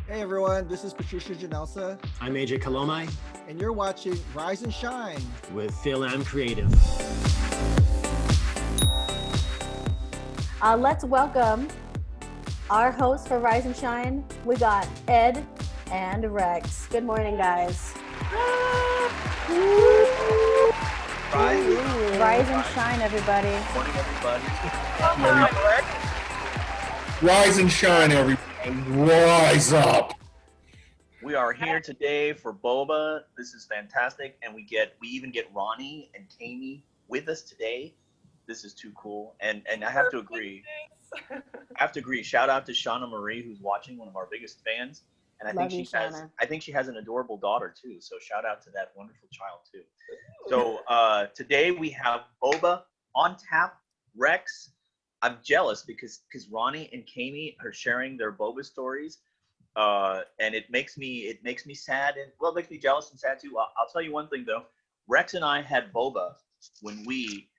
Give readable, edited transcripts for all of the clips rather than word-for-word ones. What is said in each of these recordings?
Hey everyone, this is Patricia Janelsa, I'm AJ Kalomai and you're watching Rise and Shine with FilAm Creative. Let's welcome our hosts for Rise and Shine. We got Ed and Rex. Good morning, guys. Rise and Shine, everybody. Good morning, everybody. Rise and shine, everyone. Rise up. We are here today for Boba. This is fantastic, and we even get Ronnie and Kami with us today. This is too cool, and I have to agree. Shout out to Shauna Marie, who's watching, one of our biggest fans, and I think she has an adorable daughter too. So shout out to that wonderful child too. So today we have Boba on tap. Rex, I'm jealous because Ronnie and Kami are sharing their Boba stories, and it makes me sad, and well, it makes me jealous and sad too. I'll tell you one thing though. Rex and I had Boba when we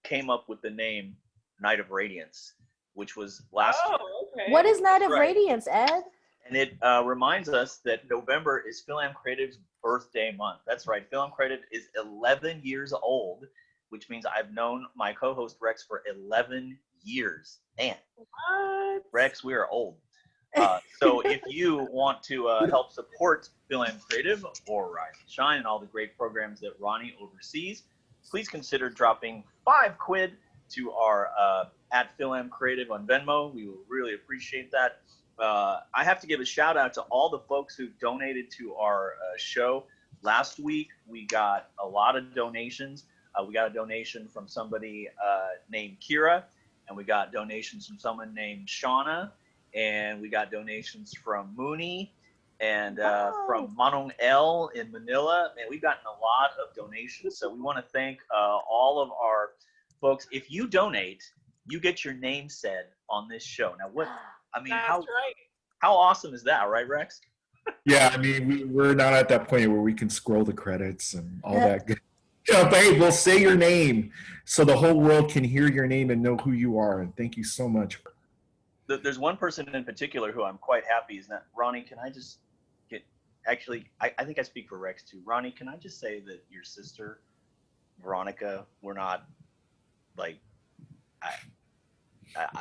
came up with the name Night of Radiance, which was last year. Okay. What is Night of Radiance, Ed? And it reminds us that November is FilAm Creative's birthday month. That's right. FilAm Creative is 11 years old, which means I've known my co-host Rex for 11 years. Man, what? Rex, we are old. So if you want to help support FilAm Creative or Rise and Shine and all the great programs that Ronnie oversees, please consider dropping $5 to our at FilAm Creative on Venmo. We will really appreciate that. I have to give a shout out to all the folks who donated to our show. Last week, we got a lot of donations. We got a donation from somebody named Kira, and we got donations from someone named Shauna, and we got donations from Mooney and from Manong L in Manila. And we've gotten a lot of donations. So we want to thank all of our folks. If you donate, you get your name said on this show. Now, how awesome is that, right, Rex? Yeah, I mean, we're not at that point where we can scroll the credits and all that good. Yeah, but hey, we'll say your name so the whole world can hear your name and know who you are. And thank you so much. There's one person in particular who I'm quite happy is that Ronnie. Can I just get? Actually, I think I speak for Rex too. Ronnie, can I just say that your sister, Veronica, we're not like, I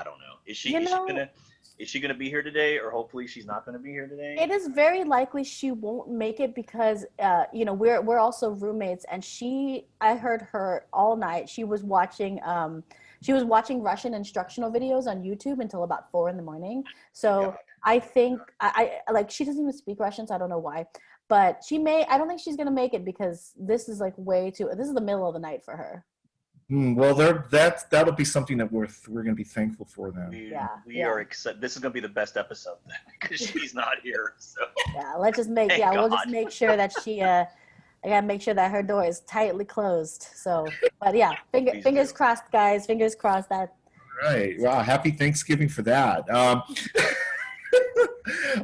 don't know. Is she gonna be here today, or hopefully she's not gonna be here today? It is very likely she won't make it because we're also roommates, and I heard her all night. She was watching Russian instructional videos on YouTube until about 4 a.m. So I think I like, she doesn't even speak Russian, so I don't know why. But I don't think she's gonna make it because this is like this is the middle of the night for her. Well, that'll be something that we're going to be thankful for then. We are excited. This is going to be the best episode then because she's not here. So we'll just make sure that I gotta make sure that her door is tightly closed. So, but yeah, fingers crossed, guys. Fingers crossed that. All right. Wow. Happy Thanksgiving for that.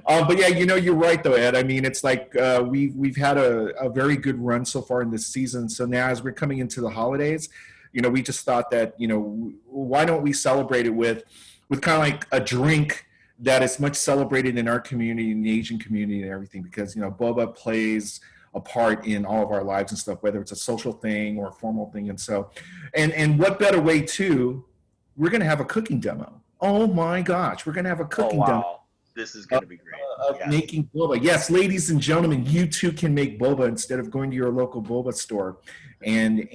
But yeah, you're right though, Ed. I mean, it's like we've had a very good run so far in this season. So now as we're coming into the holidays, we just thought that, why don't we celebrate it with kind of like a drink that is much celebrated in our community, in the Asian community and everything, because, Boba plays a part in all of our lives and stuff, whether it's a social thing or a formal thing. And so, and what better way to, we're going to have a cooking demo. Oh my gosh, we're going to have a cooking demo. This is going to be great. Making boba. Yes, ladies and gentlemen, you too can make boba instead of going to your local boba store and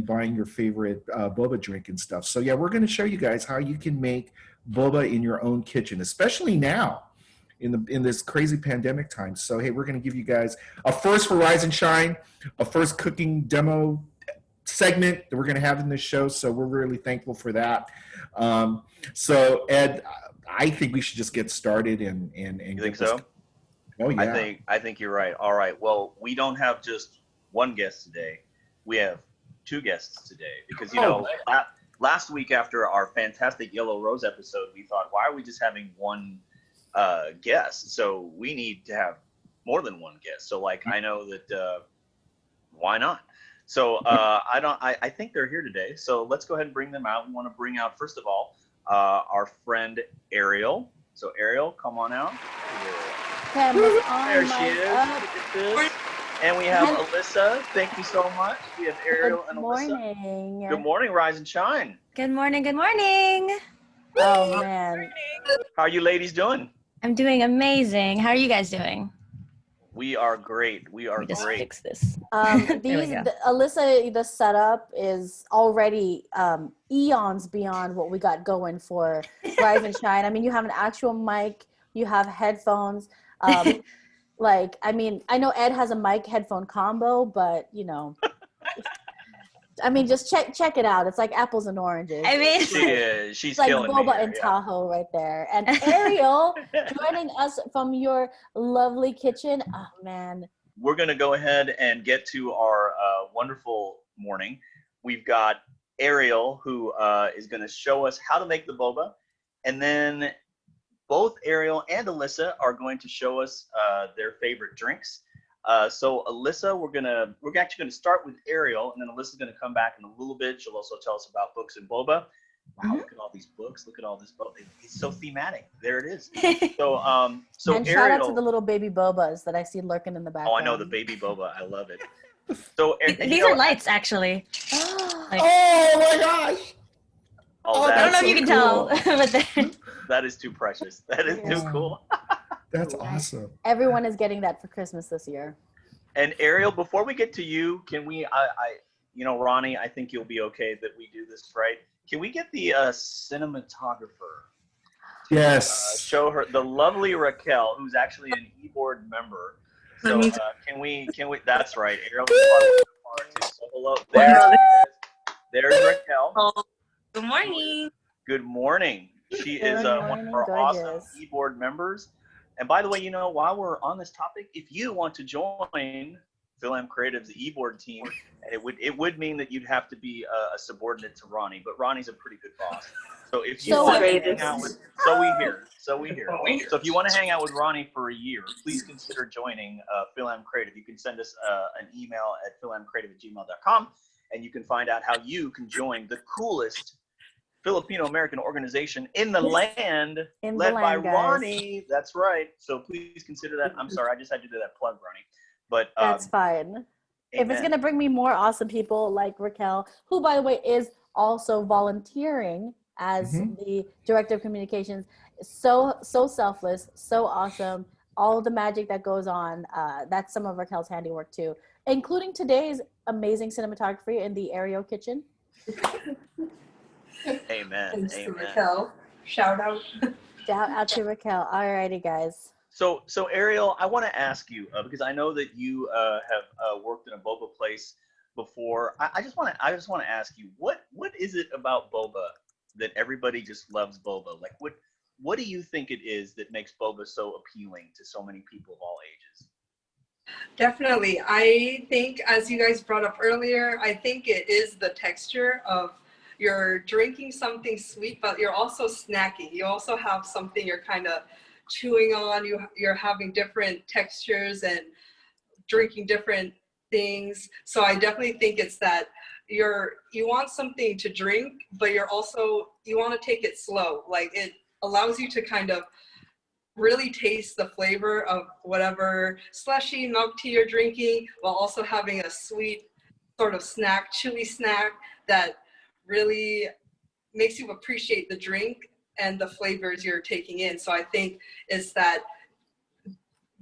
buying your favorite boba drink and stuff. So yeah, we're going to show you guys how you can make boba in your own kitchen, especially now in this crazy pandemic time. So hey, we're going to give you guys a first for Rise and Shine, a first cooking demo segment that we're going to have in this show. So we're really thankful for that. So Ed, I think we should just get started and you think so? Oh yeah. I think you're right. All right. Well, we don't have just one guest today. We have two guests today because last week after our fantastic Yellow Rose episode, we thought, why are we just having one guest? So we need to have more than one guest. So I know that why not? So I think they're here today. So let's go ahead and bring them out. We want to bring out, first of all, our friend Ariel. So Ariel, come on out. Cameras on, There she mic is. up. Look at this. And we have Alyssa. Thank you so much. We have Ariel and Alyssa. Morning. Good morning, Rise and Shine. Good morning. Good morning. Oh man. How are you ladies doing? I'm doing amazing. How are you guys doing? We are great. We are Let me just great. fix this. Alyssa, the setup is already eons beyond what we got going for Rise and Shine. I mean, you have an actual mic, you have headphones. Like, I mean, I know Ed has a mic headphone combo, but you know, I mean, just check it out. It's like apples and oranges. I mean, She is. She's It's like killing Boba me. and Tahoe right there. And Ariel joining us from your lovely kitchen. Oh man. We're going to go ahead and get to our wonderful morning. We've got Ariel, who is going to show us how to make the boba. And then both Ariel and Alyssa are going to show us their favorite drinks. So Alyssa, we're actually going to start with Ariel, and then Alyssa's going to come back in a little bit. She'll also tell us about books and boba. Wow, look at all these books. Look at all this boba. It's so thematic. There it is. So And Ariel, shout out to the little baby Bobas that I see lurking in the background. oh, I know the baby boba. I love it. So these are lights, actually. Like, Oh my gosh! Oh, I don't know that's if you can cool. tell, but that is too precious. That is too Yeah. cool. That's awesome. Everyone is getting that for Christmas this year. And Ariel, before we get to you, can we? Ronnie, I think you'll be okay that we do this, right? Can we get the cinematographer? Yes. Show her the lovely Raquel, who's actually an e-board member. So can we? That's right, Ariel. So hello, there's Raquel. Good morning. Good morning. She is Good one of morning, our awesome gorgeous. e-board members. And by the way, while we're on this topic, if you want to join FilAm Creative's e-board team, and it would mean that you'd have to be a subordinate to Ronnie, but Ronnie's a pretty good boss. So if you So want to great. hang out with, so we hear. So if you want to hang out with Ronnie for a year, please consider joining FilAm Creative. You can send us an email at filamcreative@gmail.com, and you can find out how you can join the coolest Filipino-American organization in the land, led by guys. Ronnie. That's right. So please consider that. I'm sorry, I just had to do that plug, Ronnie. But That's fine. If it's going to bring me more awesome people like Raquel, who, by the way, is also volunteering as the director of communications, so selfless, so awesome, all the magic that goes on, that's some of Raquel's handiwork too, including today's amazing cinematography in the Ariel kitchen. Amen. Thanks to Amen. Raquel. Shout out. Shout out to Raquel. Alrighty, guys. So Ariel, I want to ask you because I know that you have worked in a boba place before. I just want to ask you what is it about boba that everybody just loves boba? Like what do you think it is that makes boba so appealing to so many people of all ages? Definitely. I think, as you guys brought up earlier, I think it is the texture of you're drinking something sweet, but you're also snacking. You also have something you're kind of chewing on. You're having different textures and drinking different things. So I definitely think it's that you want something to drink, but you want to take it slow. Like, it allows you to kind of really taste the flavor of whatever slushy milk tea you're drinking, while also having a sweet sort of snack, chewy snack that really makes you appreciate the drink and the flavors you're taking in. So I think it's that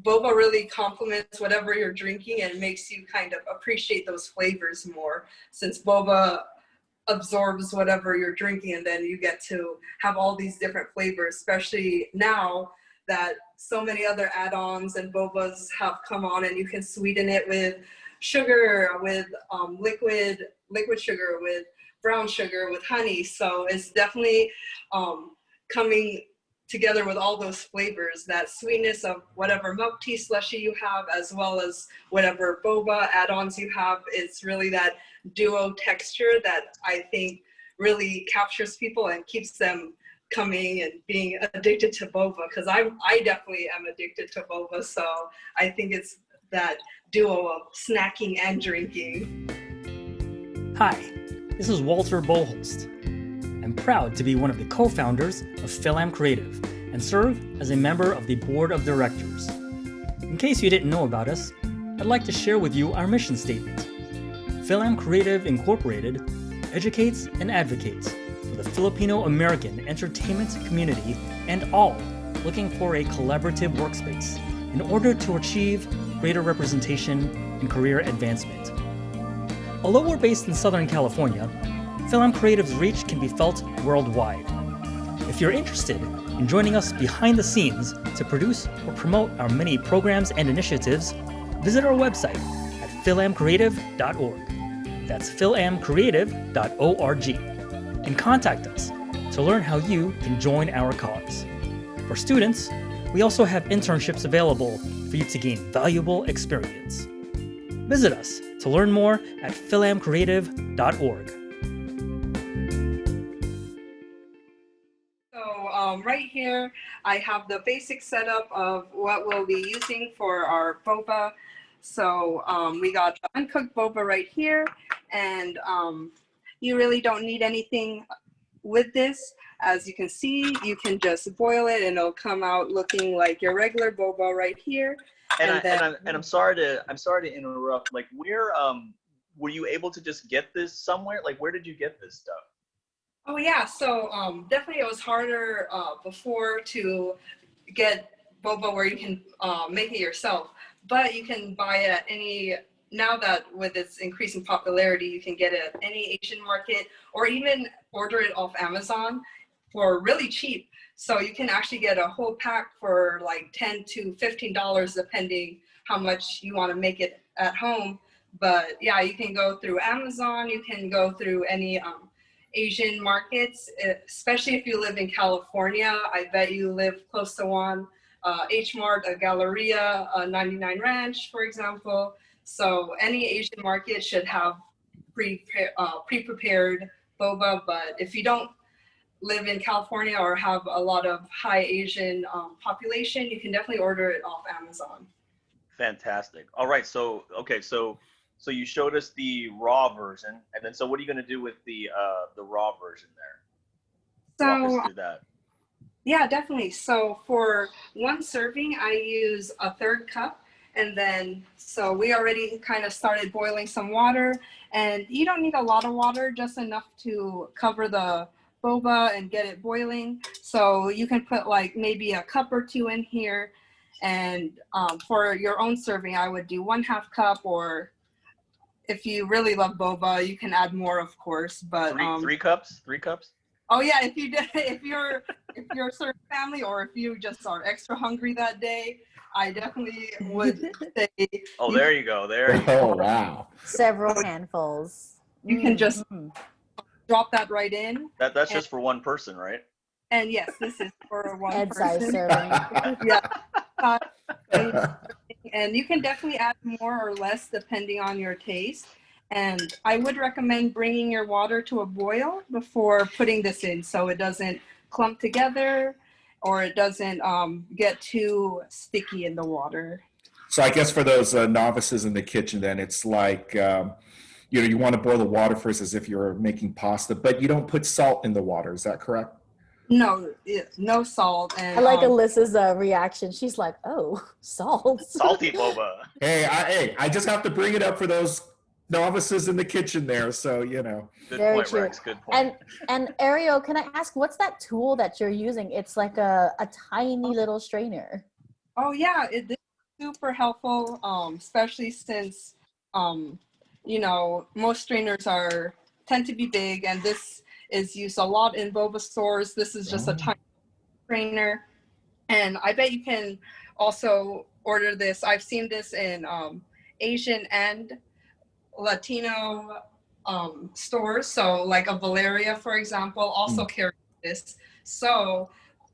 boba really complements whatever you're drinking and makes you kind of appreciate those flavors more, since boba absorbs whatever you're drinking, and then you get to have all these different flavors, especially now that so many other add-ons and bobas have come on, and you can sweeten it with sugar, with liquid sugar, with brown sugar, with honey. So it's definitely coming together with all those flavors, that sweetness of whatever milk tea slushy you have, as well as whatever boba add-ons you have. It's really that duo texture that I think really captures people and keeps them coming and being addicted to boba, because I definitely am addicted to boba. So I think it's that duo of snacking and drinking. Hi, this is Walter Boholst. I'm proud to be one of the co-founders of FilAm Creative and serve as a member of the board of directors. In case you didn't know about us, I'd like to share with you our mission statement. FilAm Creative Incorporated educates and advocates for the Filipino American entertainment community and all looking for a collaborative workspace in order to achieve greater representation and career advancement. Although we're based in Southern California, FilAm Creative's reach can be felt worldwide. If you're interested in joining us behind the scenes to produce or promote our many programs and initiatives, visit our website at filamcreative.org. That's filamcreative.org. And contact us to learn how you can join our cause. For students, we also have internships available for you to gain valuable experience. Visit us to learn more at filamcreative.org. Right here, I have the basic setup of what we'll be using for our boba. So we got the uncooked boba right here, and you really don't need anything with this. As you can see, you can just boil it and it'll come out looking like your regular boba right here. And I'm sorry to interrupt. Like, where were you able to just get this somewhere? Like, where did you get this stuff? Oh yeah, so definitely it was harder before to get boba where you can make it yourself, but you can buy it at any, now that with its increasing popularity, you can get it at any Asian market or even order it off Amazon for really cheap. So you can actually get a whole pack for like $10 to $15 depending how much you want to make it at home. But yeah, you can go through Amazon, you can go through any Asian markets, especially if you live in California. I bet you live close to one, H Mart, a Galleria, a 99 Ranch, for example. So any Asian market should have pre-prepared boba, but if you don't live in California or have a lot of high Asian population, you can definitely order it off Amazon. Fantastic. All right, so okay, so you showed us the raw version, and then so what are you going to do with the raw version there? Walk us through that. Yeah, definitely. So for one serving, I use a third cup, and then so we already kind of started boiling some water, and you don't need a lot of water, just enough to cover the boba and get it boiling. So you can put like maybe a cup or two in here, and for your own serving, I would do 1/2 cup, or if you really love boba, you can add more, of course. But three cups. Oh yeah, if you're a certain family, or if you just are extra hungry that day, I definitely would say. Oh, there you go. Oh, wow. Several handfuls. You can just drop that right in. That's just for one person, right? And yes, this is for one Head-size person. serving. Yeah. And you can definitely add more or less depending on your taste. And I would recommend bringing your water to a boil before putting this in, so it doesn't clump together or it doesn't get too sticky in the water. So I guess for those novices in the kitchen, then it's like, you want to boil the water first as if you're making pasta, but you don't put salt in the water. Is that correct? No, no salt. And I like Alyssa's reaction. She's like, "Oh, salt." Salty boba. Hey, I just have to bring it up for those novices in the kitchen there. So, Good Very point, true. Rex. Good point. And Ariel, can I ask, what's that tool that you're using? It's like a tiny little strainer. Oh yeah, this is super helpful, especially since most strainers tend to be big, and this is used a lot in boba stores. This is just a tiny strainer, and I bet you can also order this. I've seen this in Asian and Latino stores. So like a Valeria, for example, also carries this. So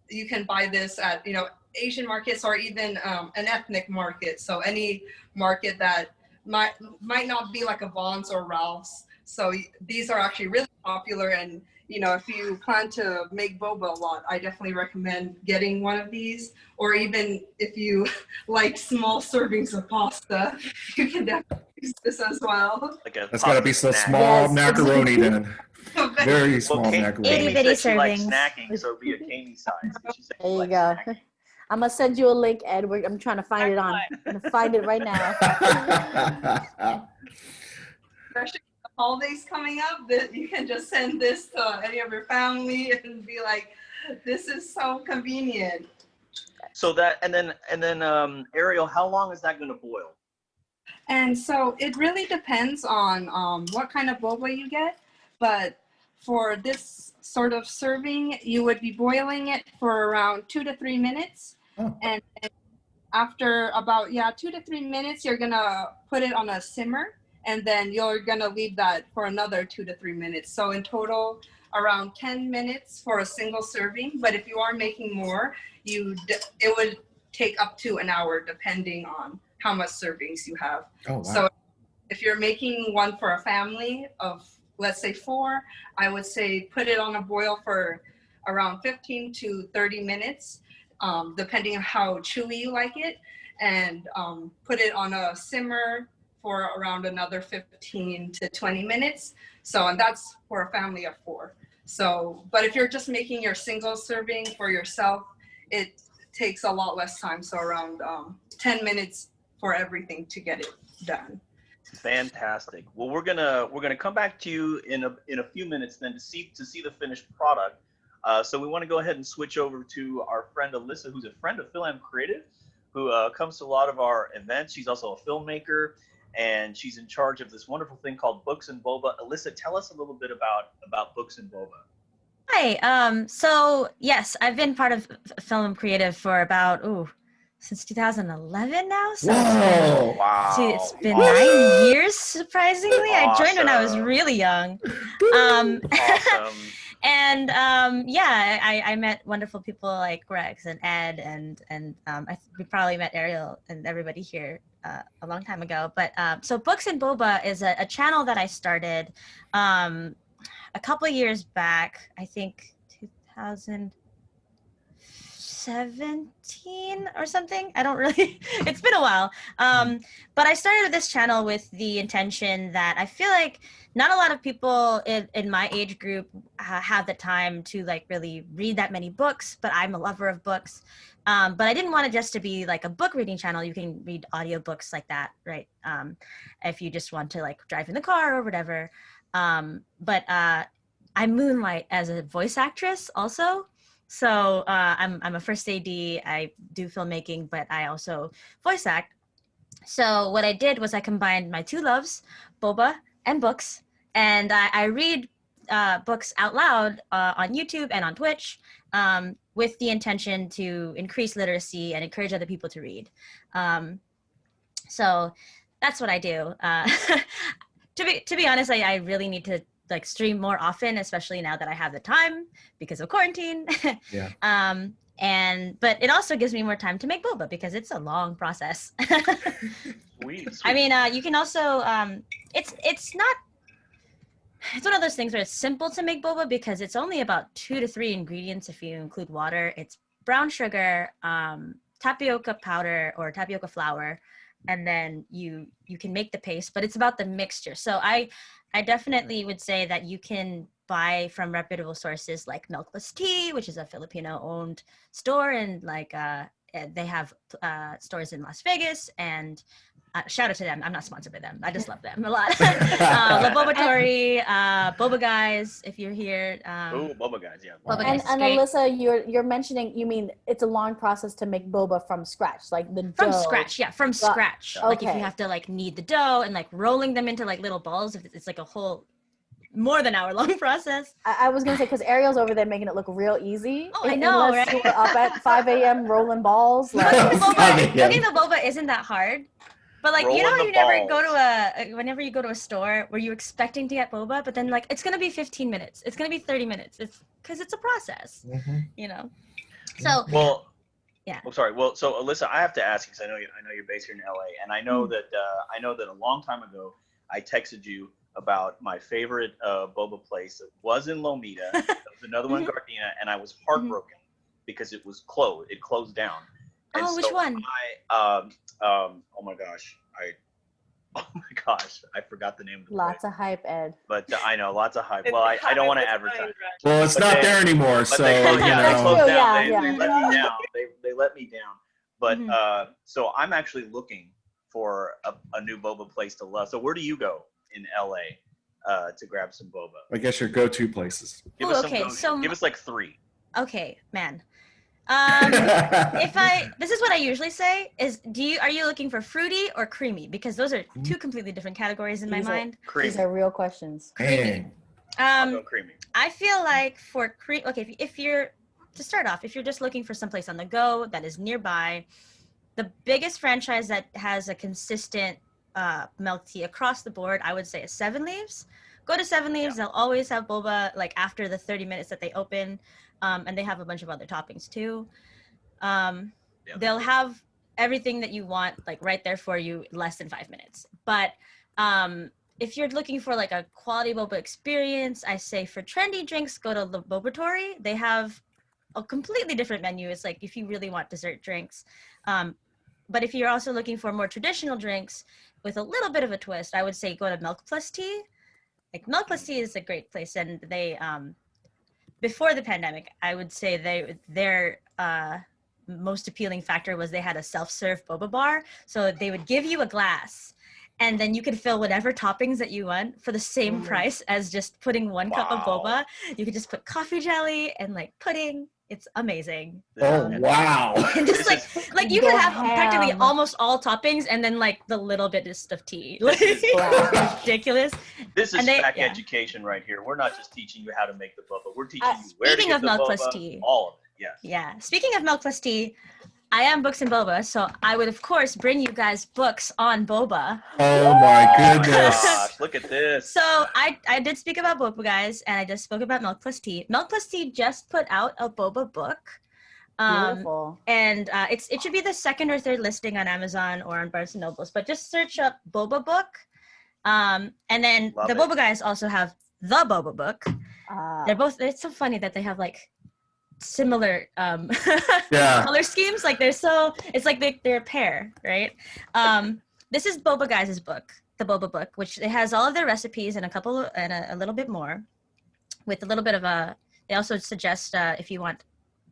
you can buy this at Asian markets or even an ethnic market. So any market that might not be like a Vaughn's or Ralph's. So these are actually really popular, and if you plan to make boba a lot, I definitely recommend getting one of these. Or even if you like small servings of pasta, you can definitely use this as well. Like a That's got to be so snack. small Yes, macaroni then. Very small Well, macaroni. Itty Kami bitty said she likes servings. snacking, so it'd be a Kami size. She said There she you likes go. snacking. I'm gonna send you a link, Edward. I'm trying to find it on. I'm gonna find it right now. Especially the holidays coming up, that you can just send this to any of your family and be like, this is so convenient. So that, and then Ariel, how long is that going to boil? And so it really depends on what kind of boba you get. But for this sort of serving, you would be boiling it for around 2 to 3 minutes. Oh. And after about 2 to 3 minutes, you're gonna put it on a simmer, and then you're gonna leave that for another 2 to 3 minutes. So in total, around 10 minutes for a single serving. But if you are making more, it would take up to an hour depending on how much servings you have. Oh, wow. So if you're making one for a family of, let's say 4, I would say put it on a boil for around 15 to 30 minutes, depending on how chewy you like it, and put it on a simmer for around another 15 to 20 minutes. So, and that's for a family of 4. So, but if you're just making your single serving for yourself, it takes a lot less time. So around 10 minutes for everything to get it done. Fantastic. Well, we're gonna come back to you in a few minutes then to see the finished product. So we want to go ahead and switch over to our friend Alyssa, who's a friend of FilAm Creative, who comes to a lot of our events. She's also a filmmaker, and she's in charge of this wonderful thing called Books and Boba. Alyssa, tell us a little bit about Books and Boba. Hi. So yes, I've been part of FilAm Creative for about since 2011 now. So Whoa. Wow. it's been Awesome. 9 years, surprisingly. I joined when I was Awesome. really young. Awesome. And I met wonderful people like Rex and Ed, and we probably met Ariel and everybody here a long time ago. But so Books and Boba is a channel that I started a couple of years back, I think 2017 or something. I don't really, it's been a while. But I started this channel with the intention that I feel like not a lot of people in my age group have the time to like really read that many books, but I'm a lover of books. But I didn't want it just to be like a book reading channel. You can read audiobooks like that, right? If you just want to like drive in the car or whatever. But I moonlight as a voice actress also. So I'm a first AD, I do filmmaking, but I also voice act. So what I did was I combined my two loves, Boba and books, and I read books out loud on YouTube and on Twitch with the intention to increase literacy and encourage other people to read. So that's what I do. To be honest, I really need to like stream more often, especially now that I have the time because of quarantine. Yeah. But it also gives me more time to make boba because it's a long process. Sweet. I mean, you can also it's one of those things where it's simple to make boba because it's only about 2 to 3 ingredients if you include water. It's brown sugar, tapioca powder or tapioca flour, and then you can make the paste, but it's about the mixture. So I definitely would say that you can buy from reputable sources like Milkless Tea, which is a Filipino-owned store, and like they have stores in Las Vegas. And shout out to them. I'm not sponsored by them. I just love them a lot. La Bobatori, Boba Guys, if you're here. Oh, Boba Guys, yeah. Boba And, Guys is and great. Alyssa, you're mentioning, you mean it's a long process to make boba from scratch, like the From dough. scratch, yeah, from scratch. Like if Okay. you have to like knead the dough and like rolling them into like little balls, if it's like a whole more than hour long process. I was gonna say, because Ariel's over there making it look real easy. Oh, I know, Unless right? you were up at 5 a.m. rolling balls. Like, Cooking the boba isn't that hard. But like, you know, Rolling you the never go balls. to whenever you go to a store where you're expecting to get boba, but then like, it's going to be 15 minutes. It's going to be 30 minutes. It's because it's a process, you know? So, Well, yeah. Oh, sorry. Well, so Alyssa, I have to ask you because I know you're based here in LA, and I know that a long time ago I texted you about my favorite boba place. It was in Lomita. There was another one in Gardena, and I was heartbroken because it was closed. It closed down. And Oh, which one? oh my gosh, I forgot the name of the Lots place. of hype, Ed. But I know, lots of hype. Well, I don't want to advertise. Well, it's But not they- there anymore, But so they closed you down. They know. closed down. Yeah, They yeah. let me down. They let me down. But Mhm. so I'm actually looking for a new boba place to love. So where do you go in LA to grab some boba? I guess your go-to places. Give Ooh, us some okay, go-tos. so- Give us like 3. Okay, man. This is what I usually say is, are you looking for fruity or creamy? Because those are two completely different categories in my These are- mind. Creamy. These are real questions. Dang. I'll go creamy. I feel like for cream, okay, if you're to start off, if you're just looking for someplace on the go that is nearby, the biggest franchise that has a consistent milk tea across the board, I would say, is Seven Leaves. Go to Seven Leaves; they'll always have boba like after the 30 minutes that they open, and they have a bunch of other toppings too. They'll have everything that you want like right there for you, less than 5 minutes. But if you're looking for like a quality boba experience, I say for trendy drinks, go to the Bobatory. They have a completely different menu. It's like if you really want dessert drinks. But if you're also looking for more traditional drinks with a little bit of a twist, I would say go to Milk Plus Tea. Like Milk Plus Tea is a great place, and they before the pandemic, I would say their most appealing factor was they had a self-serve boba bar. So they would give you a glass, and then you could fill whatever toppings that you want for the same price as just putting 1 cup of boba. You could just put coffee jelly and like pudding. It's amazing. Oh, wow. And just like you Go could have practically ham. almost all toppings and then like the little bit of tea. Like ridiculous. This is And they- back yeah. education right here. We're not just teaching you how to make the boba. We're teaching you where to Speaking get of the Milk boba, Plus Tea. all of it. Yes. Yeah. Speaking of Milk Plus Tea, I am Books and Boba, so I would of course bring you guys books on boba. Oh my Oh my goodness. gosh, look at this. So I did speak about Boba guys, and I just spoke about Milk Plus Tea. Milk Plus Tea just put out a boba book. Beautiful. And it should be the 2nd or 3rd listing on Amazon or on Barnes and Nobles, but just search up Boba book. And then Love the it. Boba guys also have the Boba book. They're both, it's so funny that they have like similar Yeah. color schemes. Like it's like they're a pair, right? This is Boba guys' book, the Boba book, which it has all of their recipes and a little bit more with a little bit of they also suggest if you want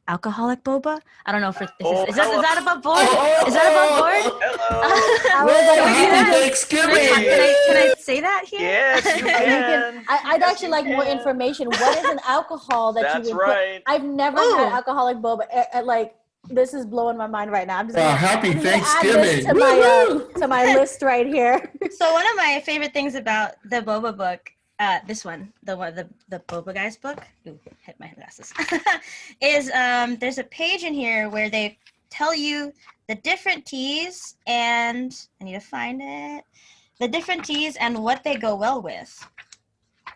alcoholic boba. I don't know if is that above board? Is that above board? Hello. Happy Can Thanksgiving. I say that here? Yes, you can. I'd Yes, actually you like more can. information. What is an alcohol that That's you would right. put? I've never Ooh. had alcoholic boba. Like this is blowing my mind right now. I'm just gonna, Happy I'm gonna add Thanksgiving. this to my list right here. So one of my favorite things about the Boba book, this one, the Boba guys book, ooh, hit my glasses, is there's a page in here where they tell you the different teas, and I need to find it, the different teas and what they go well with.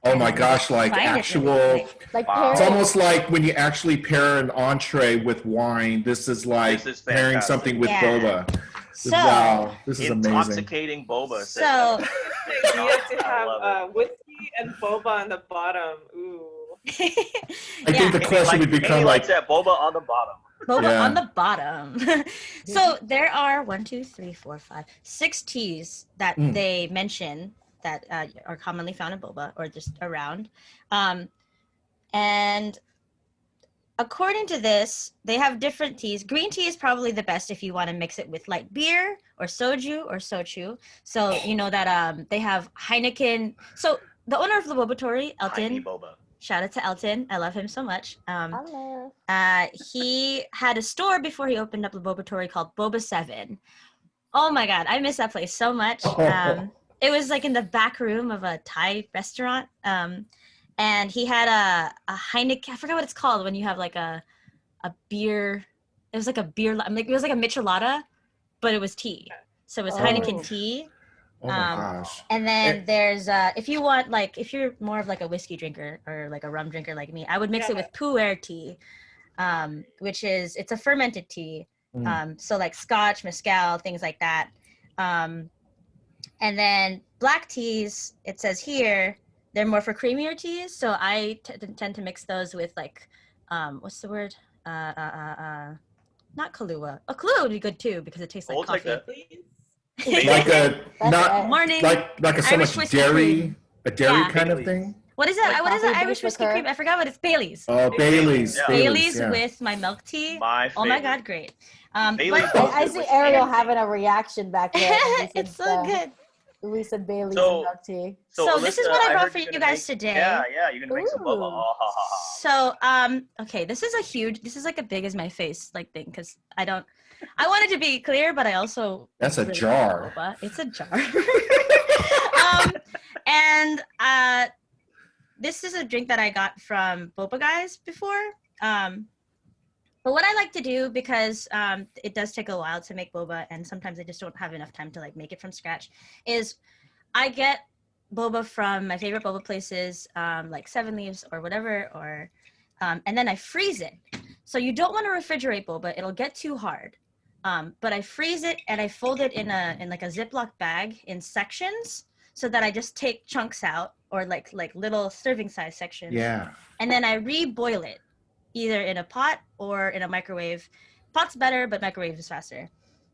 Oh my gosh, like Find it really actual, quick. Like Wow. it's pairing- almost like when you actually pair an entree with wine. This is like This is pairing fantastic. something with Yeah. boba. So Wow, this is amazing. Intoxicating boba. So The idea to I love have whiskey and boba on the bottom. Ooh. I think the question would become Amy like, likes that boba on the bottom. Boba Yeah. on the bottom. So there are 6 teas that they mention that are commonly found in boba or just around. And according to this, they have different teas. Green tea is probably the best if you want to mix it with light beer or soju or sochu. So you know that they have Heineken. So the owner of the Bobatory, Tiny Elton, boba. shout out to Elton. I love him so much. Hello. He had a store before he opened up the Bobatory called Boba 7. Oh my God, I miss that place so much. It was like in the back room of a Thai restaurant. And he had a Heineken, I forgot what it's called when you have like a beer. It was like a beer, it was like a michelada, but it was tea. So it was Heineken tea. oh my gosh. And then there's if you're more of like a whiskey drinker or like a rum drinker like me, I would mix it with pu'er tea, which it's a fermented tea. So like scotch, mezcal, things like that. And then black teas, it says here, they're more for creamier teas. So I tend to mix those with like, what's the word? Not Kahlua. A Kahlua would be good too because it tastes like We'll take coffee. that. Like a not Morning. like a so Irish much whiskey dairy, cream. a dairy Yeah. kind of Baileys. thing. What is it? Like What is it? coffee-based Irish whiskey liqueur? cream. I forgot what it's. Bailey's. Oh, Bailey's. Yeah. Bailey's yeah. with my milk tea. My Oh my favorite. god, great. Bailey's But goes I good see with Ariel anything. having a reaction back there. when we it's said, so good. We said Bailey's So- and milk tea. So this is Alyssa, what I brought heard for you're you gonna guys make- today. Yeah, you're gonna make some boba. Ooh. Oh, ha, ha, ha. So okay, this is like a big as my face like thing because I wanted to be clear, but I also That's a really jar. like boba. It's a jar. And this is a drink that I got from Boba Guys before. But what I like to do, because it does take a while to make boba, and sometimes I just don't have enough time to like make it from scratch, is I get boba from my favorite boba places, like Seven Leaves or whatever, or and then I freeze it. So you don't want to refrigerate boba; it'll get too hard. But I freeze it and I fold it in like a Ziploc bag in sections, so that I just take chunks out or like little serving size sections. Yeah. And then I reboil it, either in a pot or in a microwave. Pot's better, but microwave is faster.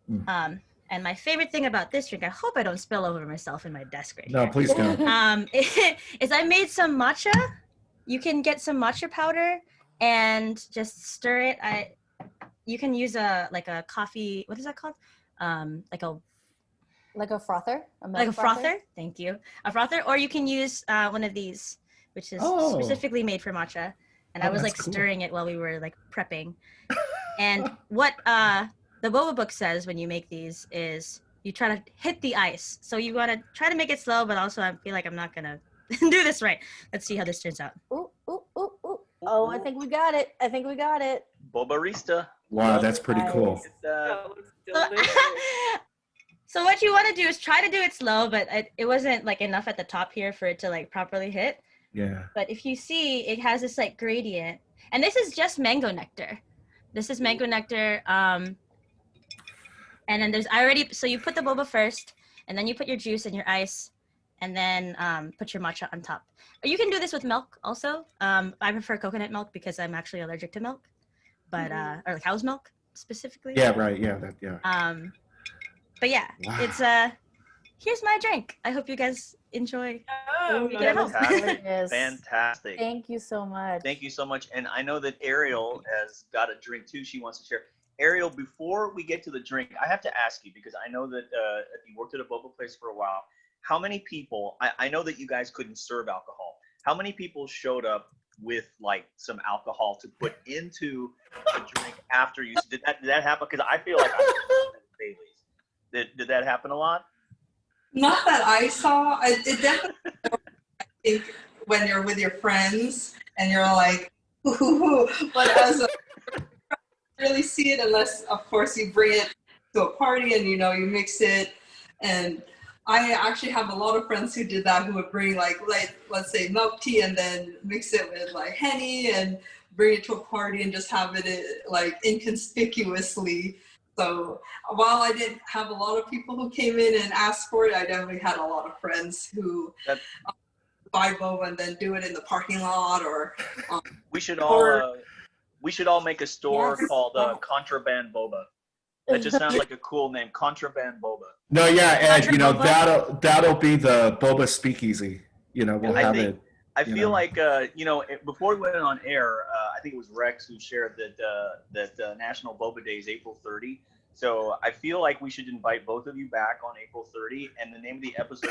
Mm. And my favorite thing about this drink, I hope I don't spill over myself in my desk right No, here. please don't. Is I made some matcha. You can get some matcha powder and just stir it. You can use a coffee. What is that called? Like a frother? Like a frother. Thank you. A frother, or you can use one of these, which is Oh. specifically made for matcha. And Oh, I was that's like cool. stirring it while we were like prepping. And what the Boba book says when you make these is you try to hit the ice. So you want to try to make it slow, but also I feel like I'm not gonna do this right. Let's see how this turns out. Ooh, ooh, ooh, ooh. Oh, I think we got it. Bobarista. Wow, that's pretty cool. It's, That looks So, delicious. so what you want to do is try to do it slow, but it wasn't like enough at the top here for it to like properly hit. Yeah. But if you see, it has this like gradient, and this is just mango nectar. This is mango nectar. And then so you put the boba first, and then you put your juice and your ice, and then put your matcha on top. Or you can do this with milk also. I prefer coconut milk because I'm actually allergic to milk, but or cow's milk specifically. Yeah, right. Yeah, that yeah. But yeah, Wow. it's here's my drink. I hope you guys enjoy. Oh, You get it nice. home. fantastic. Yes. Fantastic. Thank you so much. Thank you so much. And I know that Ariel has got a drink too she wants to share. Ariel, before we get to the drink, I have to ask you, because I know that you worked at a boba place for a while. How many people, I know that you guys couldn't serve alcohol. How many people showed up with like some alcohol to put into a drink after you? Did that happen? Because I feel like I Bailey's. Did that happen a lot? Not that I saw. It definitely, I think, when you're with your friends and you're like, ooh, but as a really see it unless, of course, you bring it to a party and you mix it. And I actually have a lot of friends who did that, who would bring like let's say milk tea and then mix it with like Henny and bring it to a party and just have it like inconspicuously. So while I didn't have a lot of people who came in and asked for it, I definitely had a lot of friends who buy boba and then do it in the parking lot or. We should all make a store Yes. called Contraband Boba. That just sounds like a cool name, Contraband Boba. No, yeah, Ed. Boba? That'll be the boba speakeasy. We'll I have think- it. I You feel know. like before we went on air, I think it was Rex who shared that National Boba Day is April 30. So I feel like we should invite both of you back on April 30, and the name of the episode,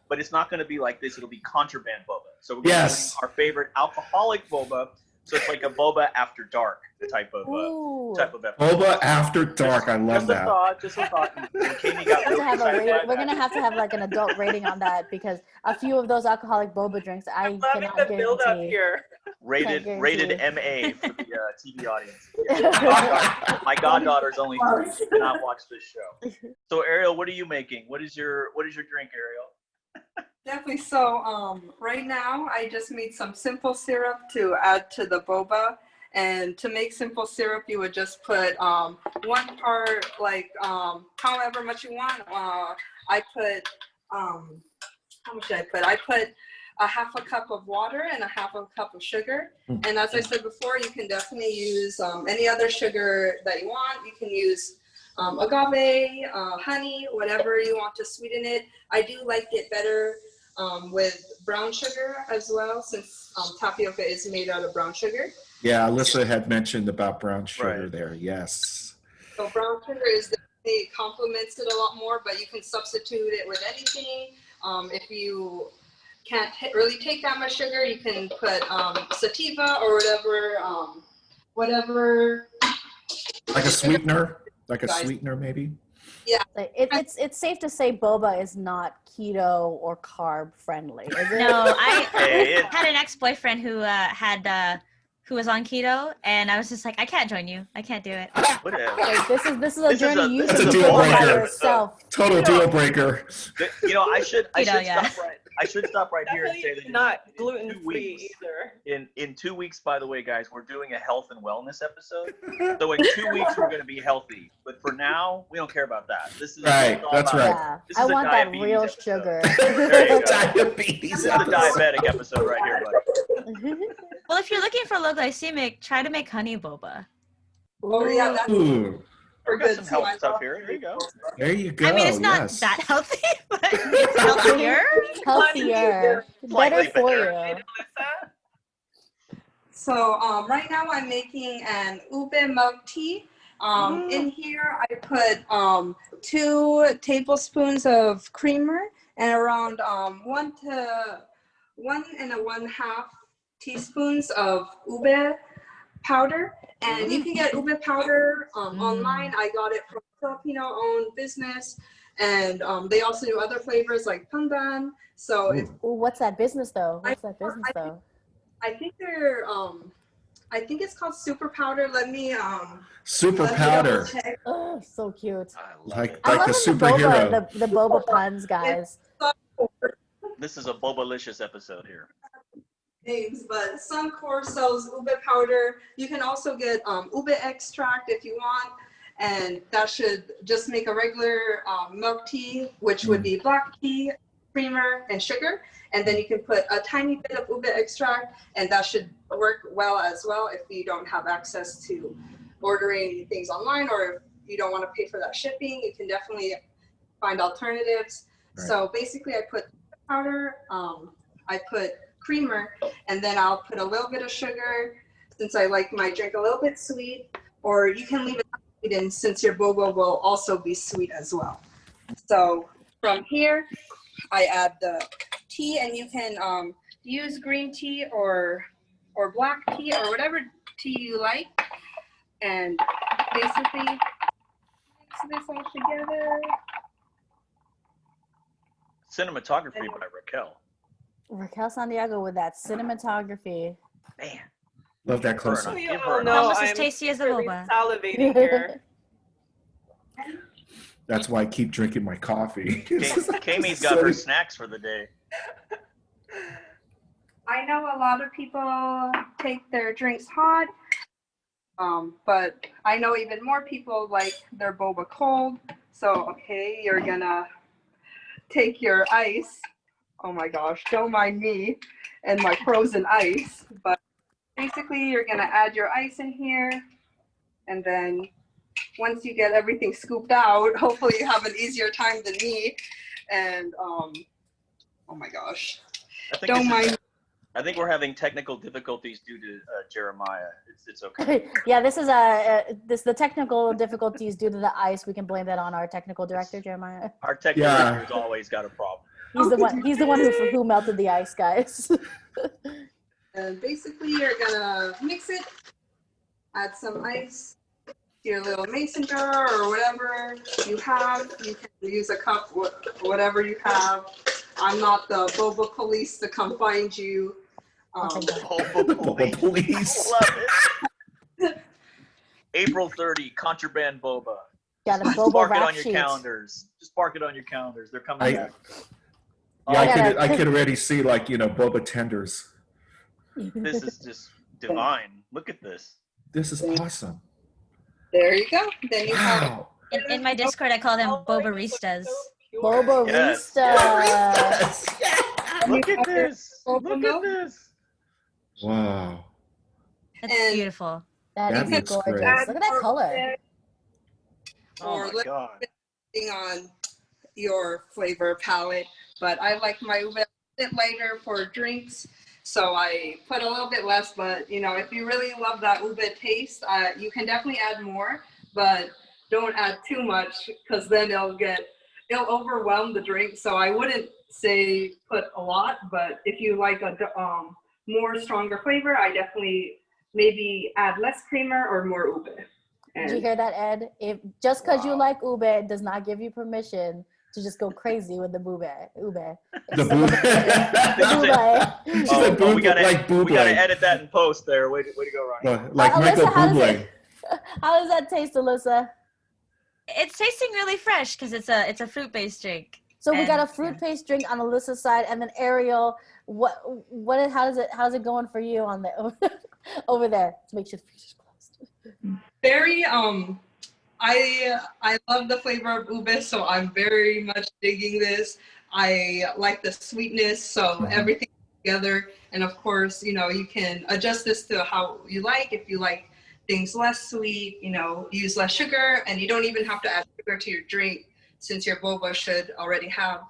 but it's not going to be like this. It'll be Contraband Boba. So we're going Yes. to our favorite alcoholic boba. So it's like a boba after dark type of Ooh. episode. Boba after dark. I love that. Just a thought. And Katie got Have to really have a excited rating. by We're that. gonna have to have like an adult rating on that because a few of those alcoholic boba drinks I Loving cannot the build up guarantee. here. Rated guarantee. MA for the TV audience. My goddaughter's only 3. She cannot watch this show. So Ariel, what are you making? What is your drink, Ariel? Definitely. So right now I just made some simple syrup to add to the boba, And to make simple syrup, you would just put 1 part, like however much you want. I put, how much did I put? I put a half a cup of water and a half a cup of sugar. And as I said before, you can definitely use any other sugar that you want. You can use agave, honey, whatever you want to sweeten it. I do like it better with brown sugar as well, since tapioca is made out of brown sugar. Yeah, Alyssa had mentioned about brown sugar there. Yes. So brown sugar is definitely complements it a lot more, but you can substitute it with anything. If you can't really take that much sugar, you can put sativa or whatever. Like a sweetener? Like a sweetener, maybe? Yeah. Like, it's safe to say boba is not keto or carb friendly, is it? No, I had an ex-boyfriend who who was on keto, and I was just like, I can't join you. I can't do it. Like, this is a journey you It's should a do deal by breaker. yourself. Total deal breaker. You know, I should yeah. stop right here and say that not in gluten 2 free weeks, either. in 2 weeks, by the way, guys, we're doing a health and wellness episode. So in 2 weeks we're going to be healthy, but for now we don't care about that. This is Right, that's right. Yeah, This I is a want that diabetes real episode. sugar. There you go. Diabetes This is the diabetic episode right here, buddy. Well, if you're looking for low glycemic, try to make honey boba. Oh yeah, that's Ooh, for We've got good some too. health I stuff love here. There you go. there you go. I mean, it's not yes. that healthy, but it's healthier. Healthier, Slightly better for better. you. Alyssa? So right now I'm making an ube milk tea. In here I put 2 tablespoons of creamer and around 1 and 1/2 teaspoons of ube powder. And you can get ube powder online. I got it from a Filipino-owned business. And they also do other flavors like pandan. So if, Ooh, what's that business though? I think they're I think it's called super powder. Let me Super let me powder. double-check. Oh, so cute. Like I a love the superhero. boba, the boba puns, guys. This is a Bobalicious episode here. Names, but Suncor sells ube powder. You can also get ube extract if you want, and that should just make a regular milk tea, which would be black tea, creamer, and sugar. And then you can put a tiny bit of ube extract, and that should work well as well if you don't have access to ordering things online, or if you don't want to pay for that shipping, you can definitely find alternatives. Right. So basically I put powder, I put creamer, and then I'll put a little bit of sugar since I like my drink a little bit sweet, or you can leave it sweetened since your boba will also be sweet as well. So from here, I add the tea, and you can use green tea or black tea or whatever tea you like, and basically mix this all together. Cinematography by Raquel. Raquel Santiago with that cinematography. Man. Love that close up. We Give her all an know Almost as I'm tasty as the really boba. salivating here. That's why I keep drinking my coffee. Kami's got her snacks for the day. I know a lot of people take their drinks hot, but I know even more people like their boba cold. So, okay, you're gonna take your ice. Oh my gosh, don't mind me and my frozen ice. But basically, you're gonna add your ice in here, and then once you get everything scooped out, hopefully you have an easier time than me. And oh my gosh, don't mind. I think we're having technical difficulties due to Jeremiah. It's okay. Yeah, this is the technical difficulties due to the ice. We can blame that on our technical director, Jeremiah. Our technical director's always got a problem. He's the one. He's the one who melted the ice, guys. And basically, you're gonna mix it. Add some ice to your little mason jar or whatever you have. You can use a cup, whatever you have. I'm not the boba police to come find you. Boba police. Love it. April 30, contraband boba. Yeah, the Just boba mark it rap on your sheet. calendars. Just mark it on your calendars. They're coming back. Yeah, I could already see boba tenders. This is just divine. Look at this. This is awesome. There you go. Then you have Wow. In my Discord, I call them Bobaristas. Boba Yes. Rista. Yeah. Look at this. Boba Look at milk. this. Wow. That's And- beautiful. That That is looks gorgeous. great. Look at that color. Oh Or my God. depending on your flavor palette. But I like my ube a bit lighter for drinks, so I put a little bit less. But if you really love that ube taste, you can definitely add more, but don't add too much because then it'll overwhelm the drink. So I wouldn't say put a lot, but if you like a more stronger flavor, I definitely maybe add less creamer or more ube. Did you hear that, Ed? If just because you like ube does not give you permission to just go crazy with the ube. The boob. She said boob we gotta, like Buble. we gotta edit that in post there. Way to go, Ronnie. Like Michael Alyssa, Bublé. how does that taste, Alyssa? It's tasting really fresh because it's a fruit-based drink. So we got a And, fruit-based drink on Alyssa's side, and then Ariel, how's it going for you on the over there? To make sure the future's closed. Very I love the flavor of ube, so I'm very much digging this. I like the sweetness, so everything together. And of course, you can adjust this to how you like. If you like things less sweet, use less sugar, and you don't even have to add sugar to your drink, since your boba should already have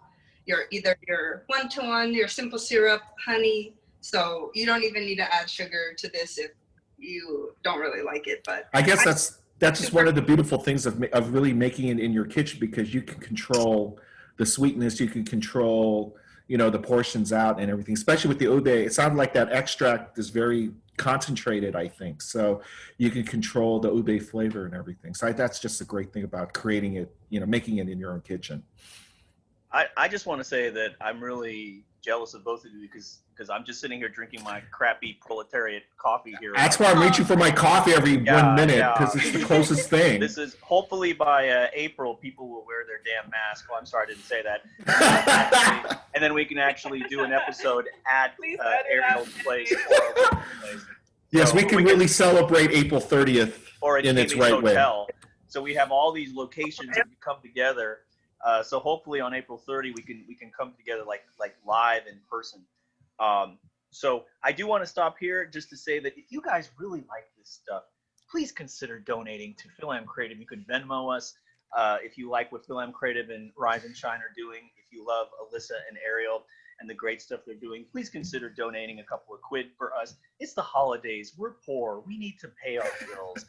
either your 1-to-1, your simple syrup, honey. So you don't even need to add sugar to this if you don't really like it. But I guess that's just one of the beautiful things of really making it in your kitchen, because you can control the sweetness, you can control the portions out and everything, especially with the ube. It sounded like that extract is very concentrated, I think, so you can control the ube flavor and everything. So that's just a great thing about creating it, making it in your own kitchen. I just want to say that I'm really jealous of both of you because I'm just sitting here drinking my crappy proletariat coffee here. That's why I'm reaching for my coffee every 1 minute, because it's the closest thing. This is hopefully by April, people will wear their damn mask. Well, I'm sorry, I didn't say that. And then we can actually do an episode at Ariel's place. Yes, So we can really celebrate April 30th or at in its Jamie's right way. hotel. So we have all these locations that we come together. So hopefully on April 30 we can come together like live in person. So I do want to stop here just to say that if you guys really like this stuff, please consider donating to FilAm Creative. You can Venmo us if you like what FilAm Creative and Rise and Shine are doing. If you love Alyssa and Ariel and the great stuff they're doing, please consider donating a couple of quid for us. It's the holidays. We're poor. We need to pay our bills.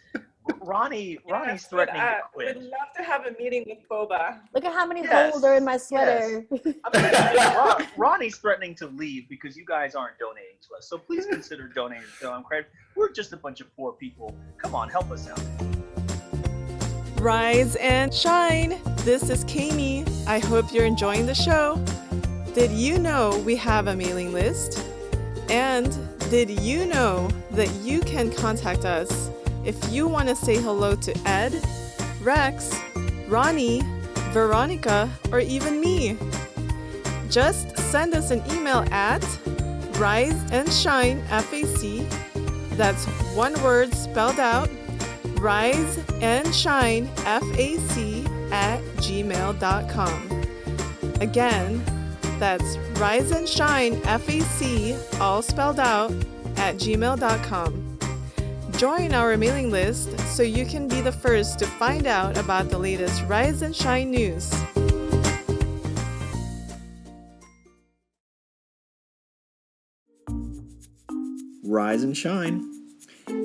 Ronnie's threatening to quit. We'd love to have a meeting with Boba. Look at how many Yes, holes are in my sweater. Ronnie's threatening to leave because you guys aren't donating to us. So please consider donating to FilAm Creative. We're just a bunch of poor people. Come on, help us out. Rise and shine. This is Kami. I hope you're enjoying the show. Did you know we have a mailing list? And did you know that you can contact us if you want to say hello to Ed, Rex, Ronnie, Veronica, or even me? Just send us an email at riseandshinefac. That's one word spelled out, riseandshinefac@gmail.com. Again, that's riseandshinefac, all spelled out, @gmail.com. Join our mailing list so you can be the first to find out about the latest Rise and Shine news. Rise and shine.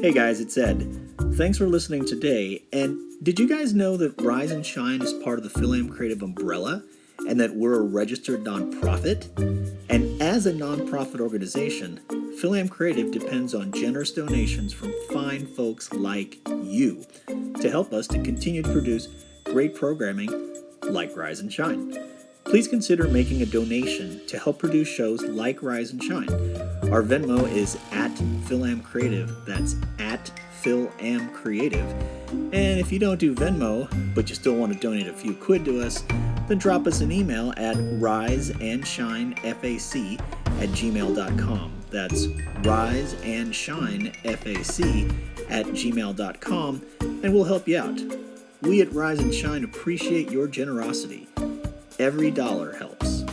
Hey guys, it's Ed. Thanks for listening today. And did you guys know that Rise and Shine is part of the FilAm Creative umbrella and that we're a registered nonprofit? And as a nonprofit organization, FilAm Creative depends on generous donations from fine folks like you to help us to continue to produce great programming like Rise and Shine. Please consider making a donation to help produce shows like Rise and Shine. Our Venmo is @FilAm Creative. That's @FilAm Creative. And if you don't do Venmo, but you still want to donate a few quid to us, then drop us an email at riseandshinefac@gmail.com. That's riseandshinefac @gmail.com, and we'll help you out. We at Rise and Shine appreciate your generosity. Every dollar helps.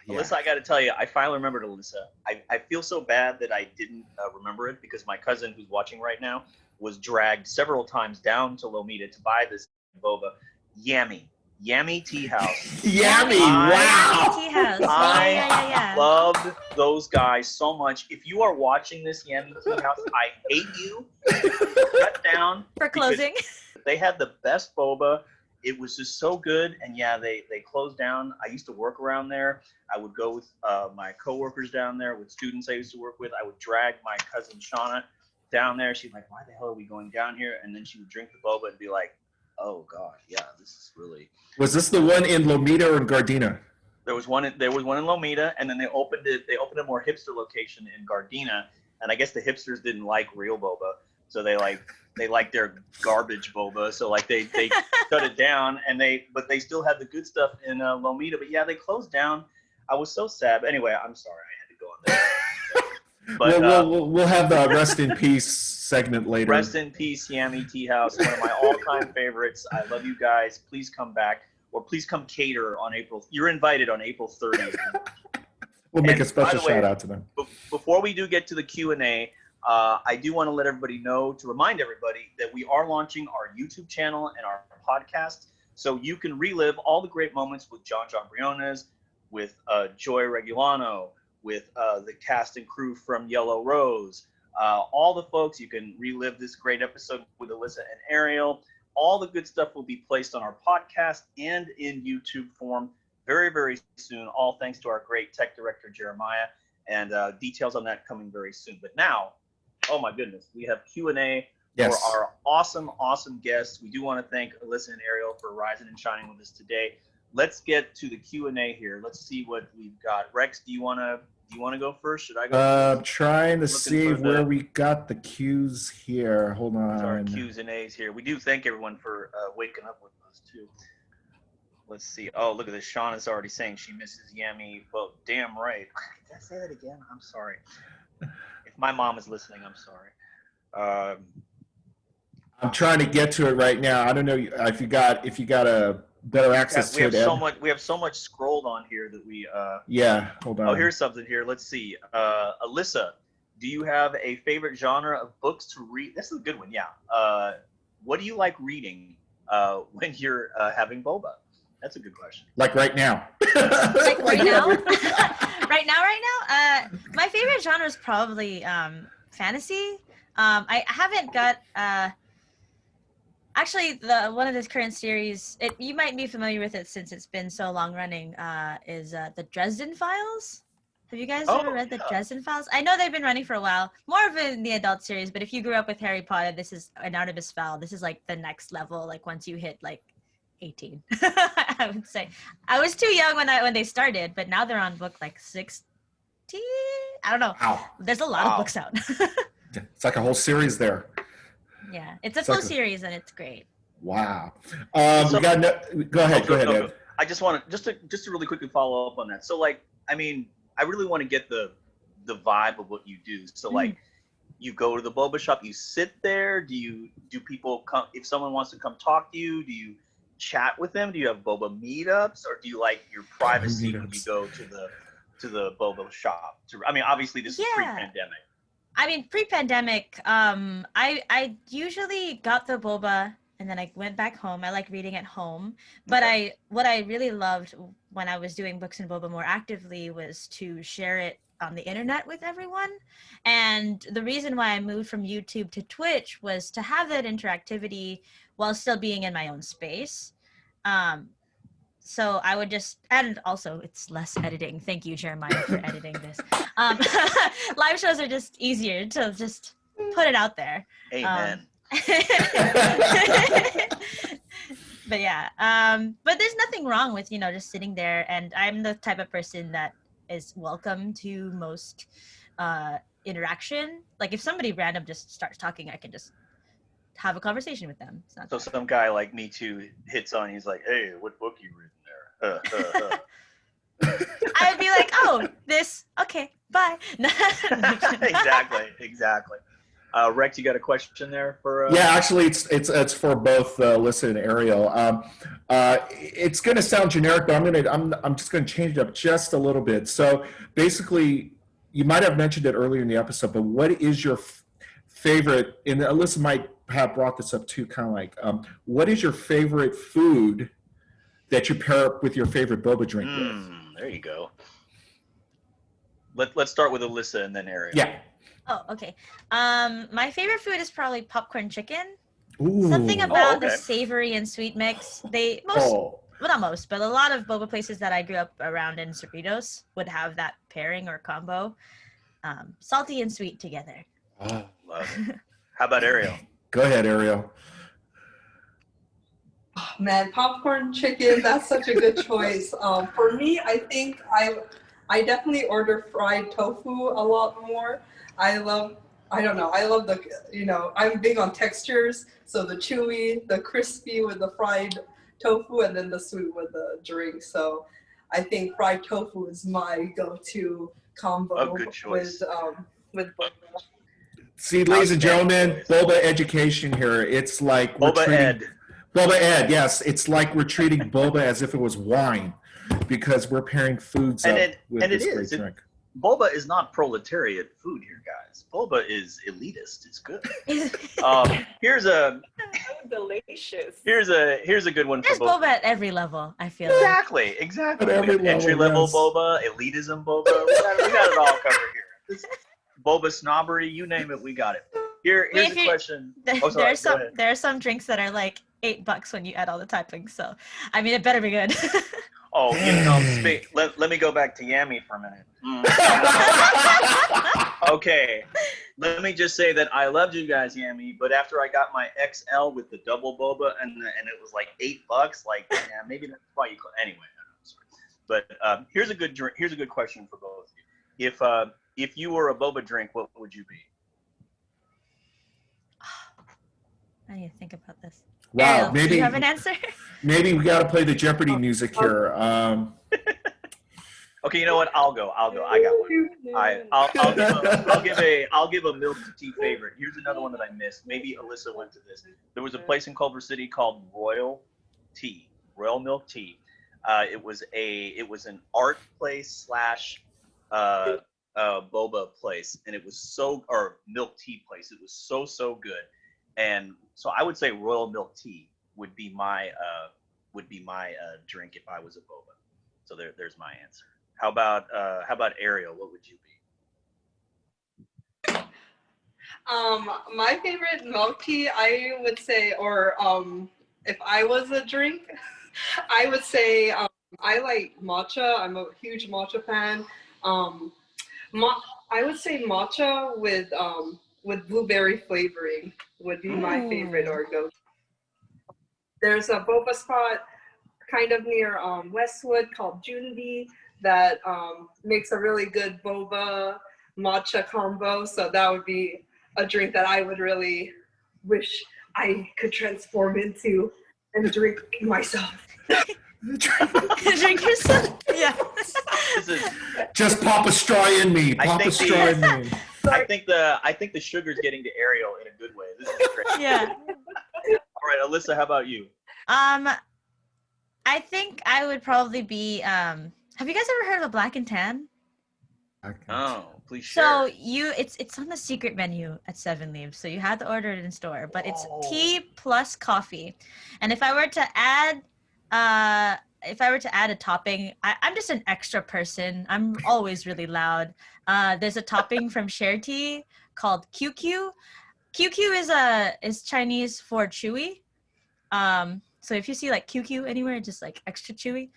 Yeah. Alyssa, I got to tell you, I finally remembered Alyssa. I feel so bad that I didn't remember it because my cousin, who's watching right now, was dragged several times down to Lomita to buy this boba. Yummy Tea House. Yummy! Yummy Wow! Tea House. I Yeah. loved those guys so much. If you are watching this Yummy Tea House, I hate you. Shut down. For closing. They had the best boba. It was just so good. And yeah, they closed down. I used to work around there. I would go with my coworkers down there, with students I used to work with. I would drag my cousin Shauna down there. She'd like, why the hell are we going down here? And then she would drink the boba and be like, oh gosh, yeah, this is really. Was this the one in Lomita or in Gardena? There was one in Lomita, and then they opened a more hipster location in Gardena. And I guess the hipsters didn't like real boba, so they liked their garbage boba. So like they shut it down, but they still had the good stuff in Lomita. But yeah, they closed down. I was so sad. But anyway, I'm sorry I had to go on there. But we'll have the rest in peace segment later. Rest in peace, Yummy Tea House, one of my all-time favorites. I love you guys. Please come back, or please come cater on April. You're invited on April 30th. We'll make And a special by the way, shout out to them. Before we do get to the Q&A, I do want to let everybody know, to remind everybody, that we are launching our YouTube channel and our podcast, so you can relive all the great moments with John Briones, with Joy Regulano, with the cast and crew from Yellow Rose, all the folks. You can relive this great episode with Alyssa and Ariel. All the good stuff will be placed on our podcast and in YouTube form very, very soon, all thanks to our great tech director, Jeremiah, and details on that coming very soon. But now, oh my goodness, we have Q&A for our awesome guests. We do want to thank Alyssa and Ariel for rising and shining with us today. Let's get to the Q&A here. Let's see what we've got. Rex, do you want to go first? Should I go first? I'm trying to see where we got the Q's here. Hold on. Our Q's and A's here. We do thank everyone for waking up with us too. Let's see. Oh, look at this. Sean is already saying she misses Yummy. Well, damn right. Did I say that again? I'm sorry. If my mom is listening, I'm sorry. I'm trying to get to it right now. I don't know if you got a better access to it. We have so much scrolled on here that we. Yeah. Hold on. Oh, here's something here. Let's see. Alyssa, do you have a favorite genre of books to read? This is a good one. Yeah. What do you like reading when you're having boba? That's a good question. Like right now. Like right now? Right now? My favorite genre is probably fantasy. I haven't got... Actually, one of this current series, you might be familiar with it since it's been so long running, is the Dresden Files. Have you guys ever read the Dresden Files? I know they've been running for a while, more of in the adult series, but if you grew up with Harry Potter, this is an Artemis Fowl. This is like the next level, like once you hit like 18, I would say. I was too young when they started, but now they're on book like 16. I don't know. Wow. There's a lot of books out. It's like a whole series there. Yeah, it's a full series and it's great. Wow. Go ahead. I just want to just to really quickly follow up on that. So like, I mean, I really want to get the vibe of what you do. So like, you go to the boba shop, you sit there. Do people come if someone wants to come talk to you? Do you chat with them? Do you have boba meetups, or do you like your privacy when you go to the boba shop? I mean, obviously this is pre-pandemic. I mean, pre-pandemic, I usually got the boba and then I went back home. I like reading at home, but what I really loved when I was doing books and boba more actively was to share it on the internet with everyone. And the reason why I moved from YouTube to Twitch was to have that interactivity while still being in my own space. So I would just, and also it's less editing. Thank you, Jeremiah, for editing this. Live shows are just easier to just put it out there. Amen. But yeah, but there's nothing wrong with, just sitting there. And I'm the type of person that is welcome to most interaction. Like if somebody random just starts talking, I can just have a conversation with them. It's not so some guy like me too hits on, he's like, hey, what book you reading there? I would be like, oh, this, okay, bye. Exactly. Rex, you got a question there for? Yeah, actually, it's for both Alyssa and Ariel. It's going to sound generic, but I'm just going to change it up just a little bit. So basically, you might have mentioned it earlier in the episode, but what is your favorite? And Alyssa might have brought this up too, kind of like, what is your favorite food that you pair up with your favorite boba drink with? There you go. Let's start with Alyssa and then Ariel. Yeah. Oh, okay. My favorite food is probably popcorn chicken. Ooh. Something about the savory and sweet mix. Well, not most, but a lot of boba places that I grew up around in Cerritos would have that pairing or combo. Salty and sweet together. Oh, love it. How about Ariel? Go ahead, Ariel. Oh, man, popcorn chicken, that's such a good choice. For me, I think I definitely order fried tofu a lot more. I love the, I'm big on textures. So the chewy, the crispy with the fried tofu, and then the sweet with the drink. So I think fried tofu is my go-to combo good choice. with boba. See, ladies and gentlemen, boba education here. It's like Boba Ed. Boba Ed, yes. It's like we're treating boba as if it was wine because we're pairing foods up with this great drink. Boba is not proletariat food here, guys. Boba is elitist. It's good. Here's a delicious. Here's a good one. There's for both. boba at every level, I feel. Exactly. Entry level boba, elitism boba. We got it all covered here. Boba snobbery, you name it, we got it. Here's a question. There are some drinks that are like $8 when you add all the toppings. So, I mean, it better be good. Oh, let me go back to Yami for a minute. Okay, let me just say that I loved you guys, Yami, but after I got my XL with the double boba and it was like $8, like yeah, maybe that's why you anyway. But here's a good question for both of you. If you were a boba drink, what would you be? I need to think about this. Wow, Ariel, maybe do you have an answer? Maybe we got to play the Jeopardy music here. Okay, you know what? I'll go. I got one. I'll give a milk tea favorite. Here's another one that I missed. Maybe Alyssa went to this. There was a place in Culver City called Royal Milk Tea. It was an art place / boba place, and it was or milk tea place. It was so good. And so I would say Royal Milk Tea would be my drink if I was a boba. So there's my answer. How about Ariel? What would you be? My favorite milk tea, I would say, or if I was a drink, I would say I like matcha. I'm a huge matcha fan. I would say matcha with blueberry flavoring would be my favorite or go-to. There's a boba spot kind of near Westwood called Junbi that makes a really good boba matcha combo. So that would be a drink that I would really wish I could transform into and drink myself. Drink yourself? Yeah. Just pop a straw in me. Pop a straw in me. I think the sugar's getting to Ariel in a good way. This is great. Yeah. All right, Alyssa, how about you? I think I would probably be. Have you guys ever heard of a black and tan? Oh, please share. So it's on the secret menu at Seven Leaves. So you have to order it in store, but it's tea plus coffee. And if I were to add a topping, I'm just an extra person. I'm always really loud. There's a topping from Share Tea called QQ. QQ is Chinese for chewy. So if you see like QQ anywhere, just like extra chewy.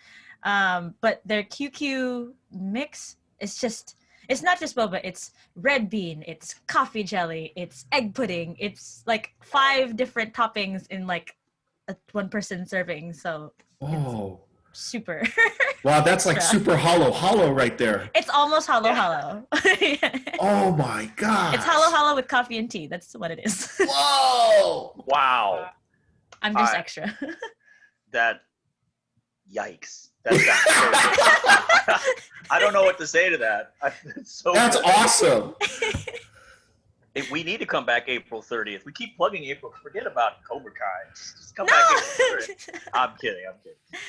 But their QQ mix is it's not just boba. It's red bean. It's coffee jelly. It's egg pudding. It's like 5 different toppings in like a 1-person serving. So it's super. Wow, that's like super hollow right there. It's almost hollow. Oh my god. It's hollow with coffee and tea. That's what it is. Whoa. Wow. I'm just extra. Yikes. That sounds so good. I don't know what to say to that. That's good. Awesome. We need to come back April 30th. We keep plugging April. Forget about Cobra Kai. Just come back April 30th. I'm kidding.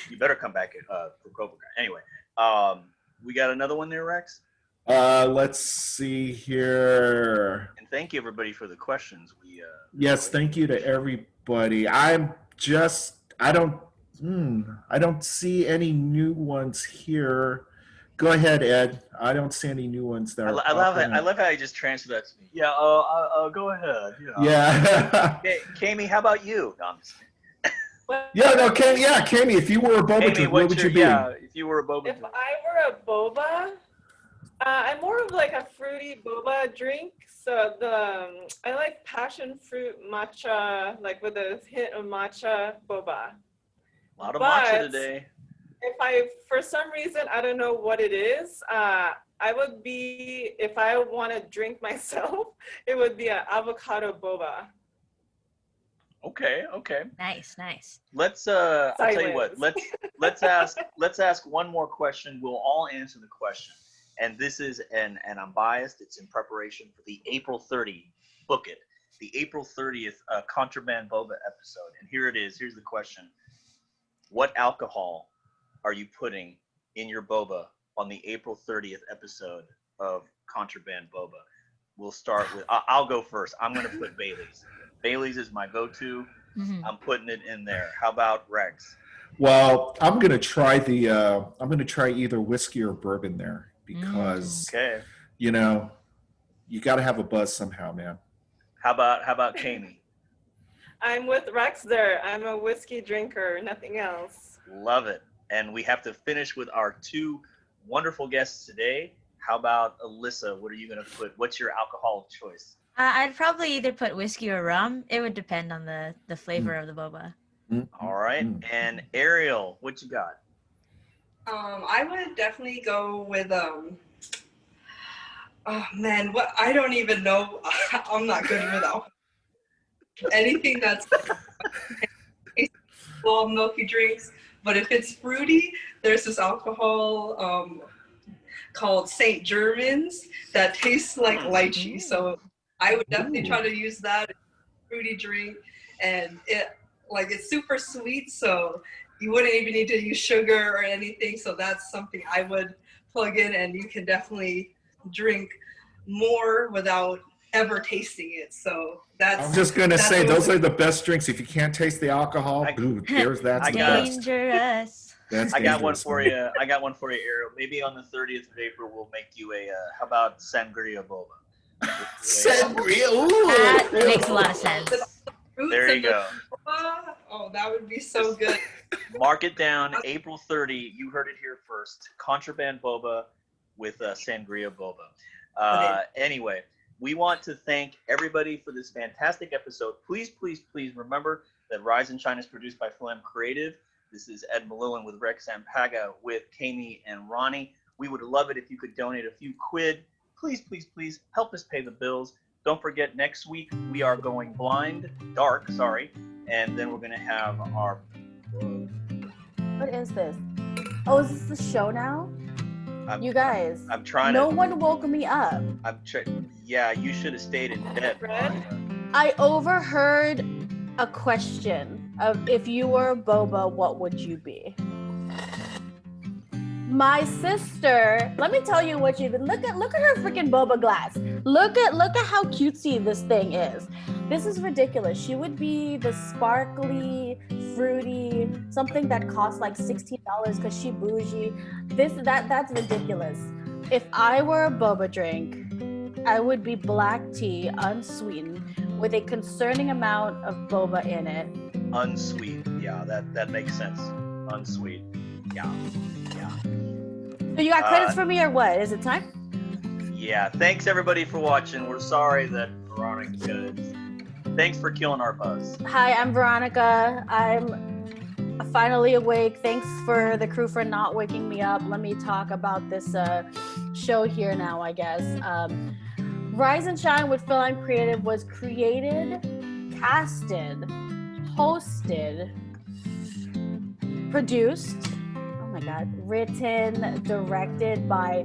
You better come back for Cobra Kai. Anyway, we got another one there, Rex? Let's see here. And thank you, everybody, for the questions. Yes, thank you to everybody. I don't see any new ones here. Go ahead, Ed. I don't see any new ones there. I love it. I love how you just transfer that to me. Yeah. Go ahead. Yeah. Kami, how about you? No, I'm just Kami, if you were a boba drink, what would you be? Yeah, if you were a boba If drink. I were a boba, I'm more of like a fruity boba drink. So I like passion fruit matcha, like with a hint of matcha boba. A lot of matcha today. For some reason, I don't know what it is, I would be, if I want to drink myself, it would be an avocado boba. Okay. Nice. Let's I'll tell you what. Let's ask one more question. We'll all answer the question. And this is and I'm biased. It's in preparation for the April 30th. Book it. The April 30th Contraband Boba episode. And here it is. Here's the question. What alcohol are you putting in your boba on the April 30th episode of Contraband Boba? We'll start with, I'll go first. I'm going to put Bailey's. Bailey's is my go-to. Mm-hmm. I'm putting it in there. How about Rex? Well, I'm going to try either whiskey or bourbon there because, you got to have a buzz somehow, man. How about Kami? I'm with Rex there. I'm a whiskey drinker, nothing else. Love it. And we have to finish with our two wonderful guests today. How about Alyssa? What are you going to put? What's your alcohol of choice? I'd probably either put whiskey or rum. It would depend on the flavor of the boba. All right. And Ariel, what you got? I would definitely go with oh man, what I don't even know. I'm not good with alcohol. Anything that's well, milky drinks. But if it's fruity, there's this alcohol called St. Germans that tastes like lychee. So I would definitely try to use that fruity drink, and it's super sweet. So you wouldn't even need to use sugar or anything. So that's something I would plug in, and you can definitely drink more without ever tasting it. So that's. I'm just gonna say those are the best drinks. If you can't taste the alcohol, there's that. Dangerous. I got one for you. Ariel. Maybe on the 30th of April, we'll make you a. How about sangria boba? Sangria. Ooh. That makes a lot of sense. There you go. Oh, that would be so good. Mark it down. April 30. You heard it here first. Contraband boba with sangria boba. Anyway. We want to thank everybody for this fantastic episode. Please, please, please remember that Rise and Shine is produced by FilAm Creative. This is Ed Malillan with Rex Ampaga with Kami and Ronnie. We would love it if you could donate a few quid. Please, please, please help us pay the bills. Don't forget, next week we are going dark, and then we're going to have our... What is this? Oh, is this the show now? You guys, I'm trying no one woke me up. Yeah, you should have stayed in bed. I overheard a question of if you were a boba, what would you be? My sister, let me tell you what look at her freaking boba glass. Look at how cutesy this thing is. This is ridiculous. She would be the sparkly, fruity, something that costs like $16 because she bougie. That's ridiculous. If I were a boba drink, I would be black tea, unsweetened, with a concerning amount of boba in it. Unsweet, yeah, that makes sense. Unsweet, yeah. So you got credits for me or what? Is it time? Yeah, thanks everybody for watching. We're sorry that Veronica thanks for killing our buzz. Hi, I'm Veronica. I'm finally awake. Thanks for the crew for not waking me up. Let me talk about this show here now, I guess. Rise and Shine with FilAm Creative was created, casted, hosted, produced, God, written, directed by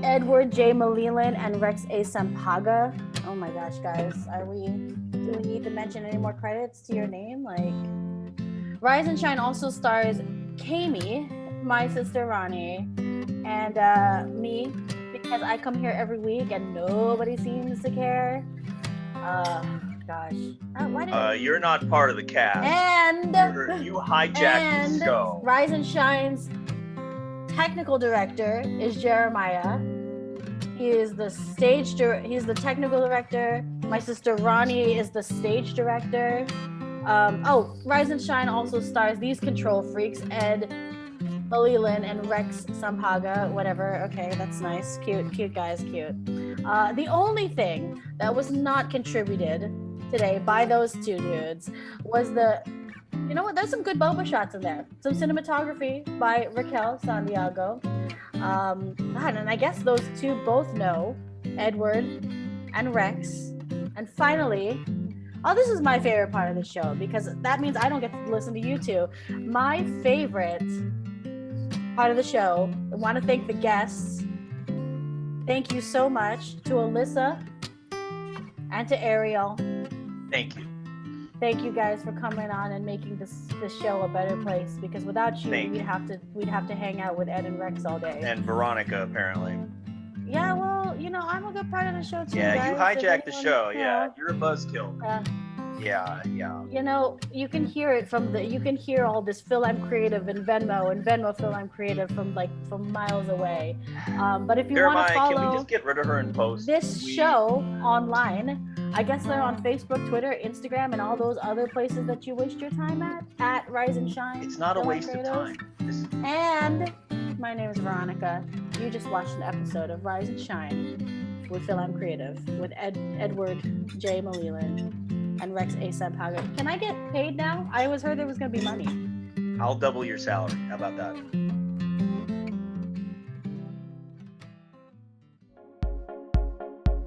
Edward J. Malilan and Rex A. Sampaga. Oh my gosh, guys, do we need to mention any more credits to your name? Like, Rise and Shine also stars Kami, my sister Ronnie, and me, because I come here every week and nobody seems to care. Gosh. Why did You're not part of the cast. And you hijacked the show. Rise and Shine's technical director is Jeremiah. He is he's the technical director. My sister Ronnie is the stage director. Rise and Shine also stars these control freaks, Ed Malilan and Rex Sampaga, whatever. Okay, that's nice. Cute guys, cute. The only thing that was not contributed today by those two dudes was you know what, there's some good boba shots in there. Some cinematography by Raquel Santiago. And I guess those two both know Edward and Rex. And finally, this is my favorite part of the show because that means I don't get to listen to you two. My favorite part of the show, I want to thank the guests. Thank you so much to Alyssa and to Ariel. Thank you. Thank you guys for coming on and making this show a better place, because without you, we'd have to hang out with Ed and Rex all day. And Veronica, apparently. Yeah, well, I'm a good part of the show too. Yeah, guys. you hijacked the show. Yeah, you're a buzzkill. Yeah. You can hear it you can hear all this FilAm Creative and Venmo FilAm Creative from miles away. But if you want to follow, can we just get rid of her in post? This show online, I guess they're on Facebook, Twitter, Instagram, and all those other places that you waste your time at Rise and Shine. It's not a waste of time. And my name is Veronica. You just watched an episode of Rise and Shine with FilAm Creative with Edward J. Malilan and Rex A. Sampaga. Can I get paid now? I always heard there was going to be money. I'll double your salary. How about that?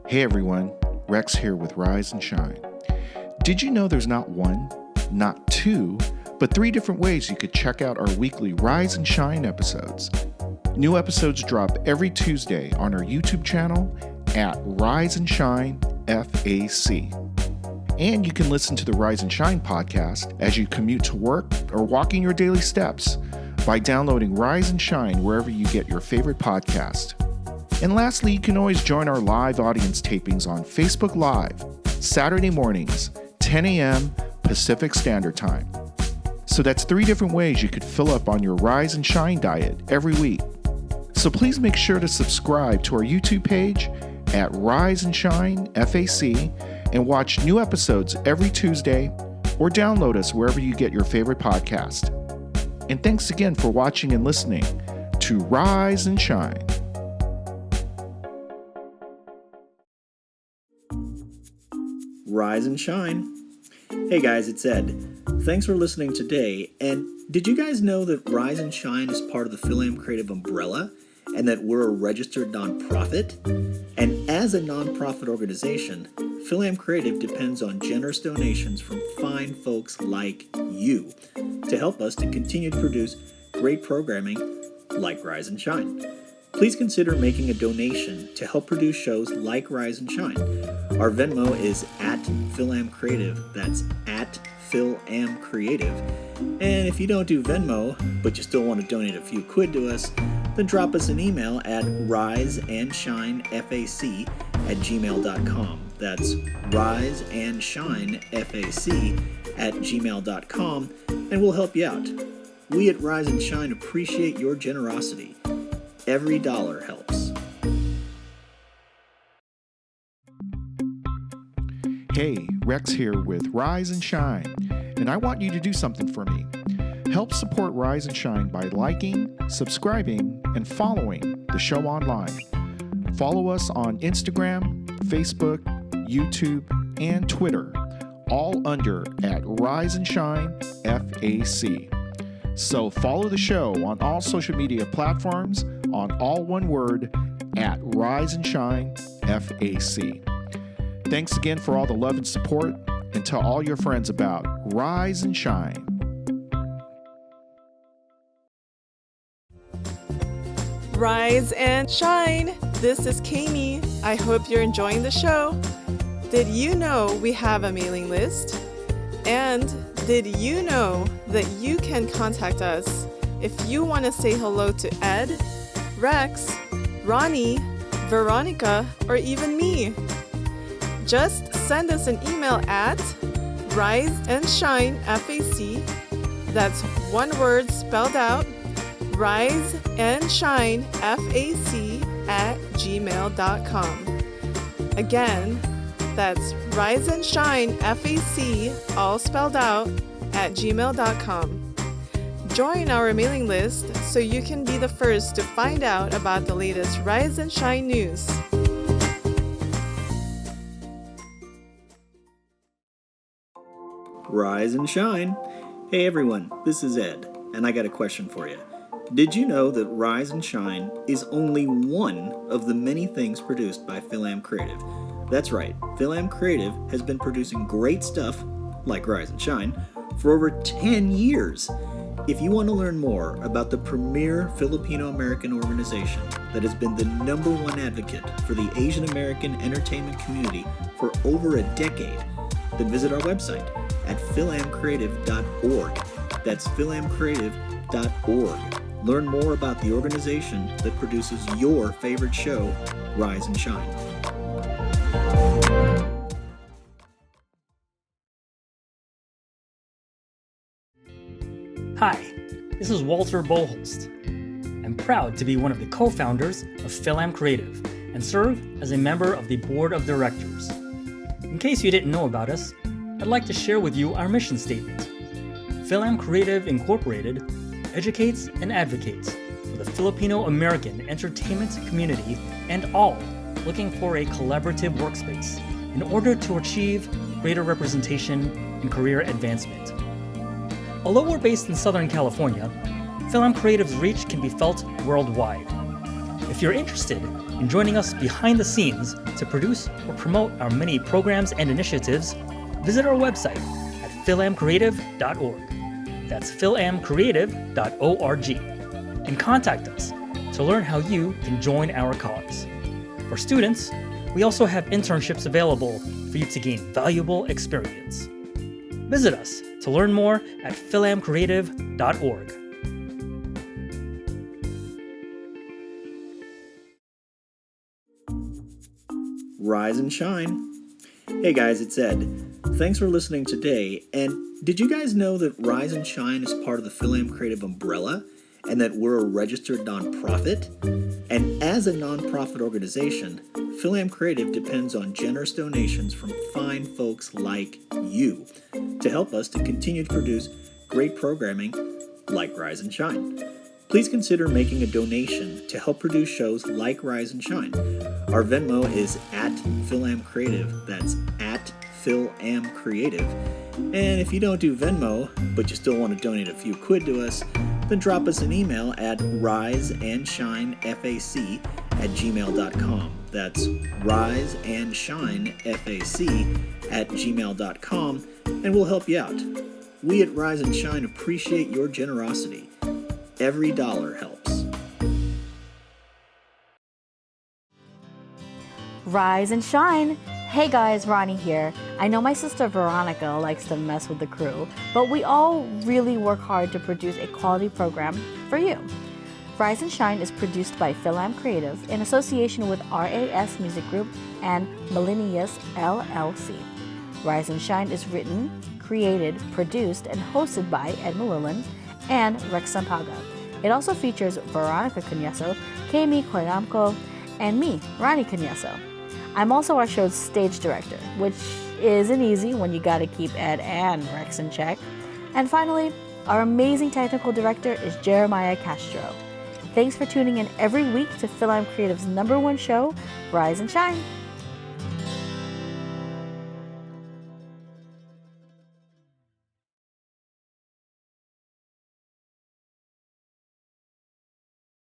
Hey everyone, Rex here with Rise and Shine. Did you know there's not one, not two, but 3 different ways you could check out our weekly Rise and Shine episodes? New episodes drop every Tuesday on our YouTube channel at Rise and Shine FAC. And you can listen to the Rise and Shine podcast as you commute to work or walking your daily steps by downloading Rise and Shine wherever you get your favorite podcast. And lastly, you can always join our live audience tapings on Facebook Live, Saturday mornings, 10 a.m. Pacific Standard Time. So that's 3 different ways you could fill up on your Rise and Shine diet every week. So please make sure to subscribe to our YouTube page at Rise and Shine FAC and watch new episodes every Tuesday, or download us wherever you get your favorite podcast. And thanks again for watching and listening to Rise and Shine. Rise and Shine. Hey guys, it's Ed. Thanks for listening today. And did you guys know that Rise and Shine is part of the FilAm Creative umbrella and that we're a registered nonprofit? And as a nonprofit organization, FilAm Creative depends on generous donations from fine folks like you to help us to continue to produce great programming like Rise and Shine. Please consider making a donation to help produce shows like Rise and Shine. Our Venmo is at FilAm Creative. That's at FilAm Creative. And if you don't do Venmo, but you still want to donate a few quid to us, then drop us an email at riseandshinefac@gmail.com. That's riseandshinefac@gmail.com, and we'll help you out. We at Rise and Shine appreciate your generosity. Every dollar helps. Hey, Rex here with Rise and Shine, and I want you to do something for me. Help support Rise and Shine by liking, subscribing, and following the show online. Follow us on Instagram, Facebook, YouTube, and Twitter, all under at Rise and Shine FAC. So follow the show on all social media platforms on all one word at Rise and Shine FAC. Thanks again for all the love and support, and tell all your friends about Rise and Shine. Rise and shine. This is Kami. I hope you're enjoying the show. Did you know we have a mailing list? And did you know that you can contact us if you want to say hello to Ed, Rex, Ronnie, Veronica, or even me? Just send us an email at riseandshinefac. That's one word spelled out, riseandshinefac@gmail.com. Again, that's riseandshinefac, all spelled out, @gmail.com. Join our mailing list so you can be the first to find out about the latest Rise and Shine news. Rise and shine. Hey everyone, this is Ed, and I got a question for you. Did you know that Rise and Shine is only one of the many things produced by FilAm Creative? That's right, FilAm Creative has been producing great stuff, like Rise and Shine, for over 10 years. If you want to learn more about the premier Filipino-American organization that has been the #1 advocate for the Asian American entertainment community for over a decade, then visit our website at filamcreative.org. That's filamcreative.org. Learn more about the organization that produces your favorite show, Rise and Shine. Hi, this is Walter Boholst. I'm proud to be one of the co-founders of FilAm Creative and serve as a member of the board of directors. In case you didn't know about us, I'd like to share with you our mission statement. FilAm Creative Incorporated educates and advocates for the Filipino-American entertainment community and all looking for a collaborative workspace in order to achieve greater representation and career advancement. Although we're based in Southern California, FilAm Creative's reach can be felt worldwide. If you're interested in joining us behind the scenes to produce or promote our many programs and initiatives, visit our website at filamcreative.org. That's filamcreative.org. And contact us to learn how you can join our cause. For students, we also have internships available for you to gain valuable experience. Visit us to learn more at filamcreative.org. Rise and shine. Hey guys, it's Ed. Thanks for listening today. And did you guys know that Rise and Shine is part of the FilAm Creative umbrella and that we're a registered nonprofit? And as a nonprofit organization, FilAm Creative depends on generous donations from fine folks like you to help us to continue to produce great programming like Rise and Shine. Please consider making a donation to help produce shows like Rise and Shine. Our Venmo is at FilAm Creative. That's at FilAm Creative. And if you don't do Venmo, but you still want to donate a few quid to us, then drop us an email at riseandshinefac@gmail.com. That's riseandshinefac@gmail.com, and we'll help you out. We at Rise and Shine appreciate your generosity. Every dollar helps. Rise and shine. Hey guys, Ronnie here. I know my sister Veronica likes to mess with the crew, but we all really work hard to produce a quality program for you. Rise and Shine is produced by FilAm Creative in association with RAS Music Group and Millennius LLC. Rise and Shine is written, created, produced, and hosted by Ed Malillan and Rex Sampaga. It also features Veronica Cunyaso, Kami Koyamko, and me, Ronnie Cunyaso. I'm also our show's stage director, which isn't easy when you gotta keep Ed and Rex in check. And finally, our amazing technical director is Jeremiah Castro. Thanks for tuning in every week to FilAm Creative's #1 show, Rise and Shine.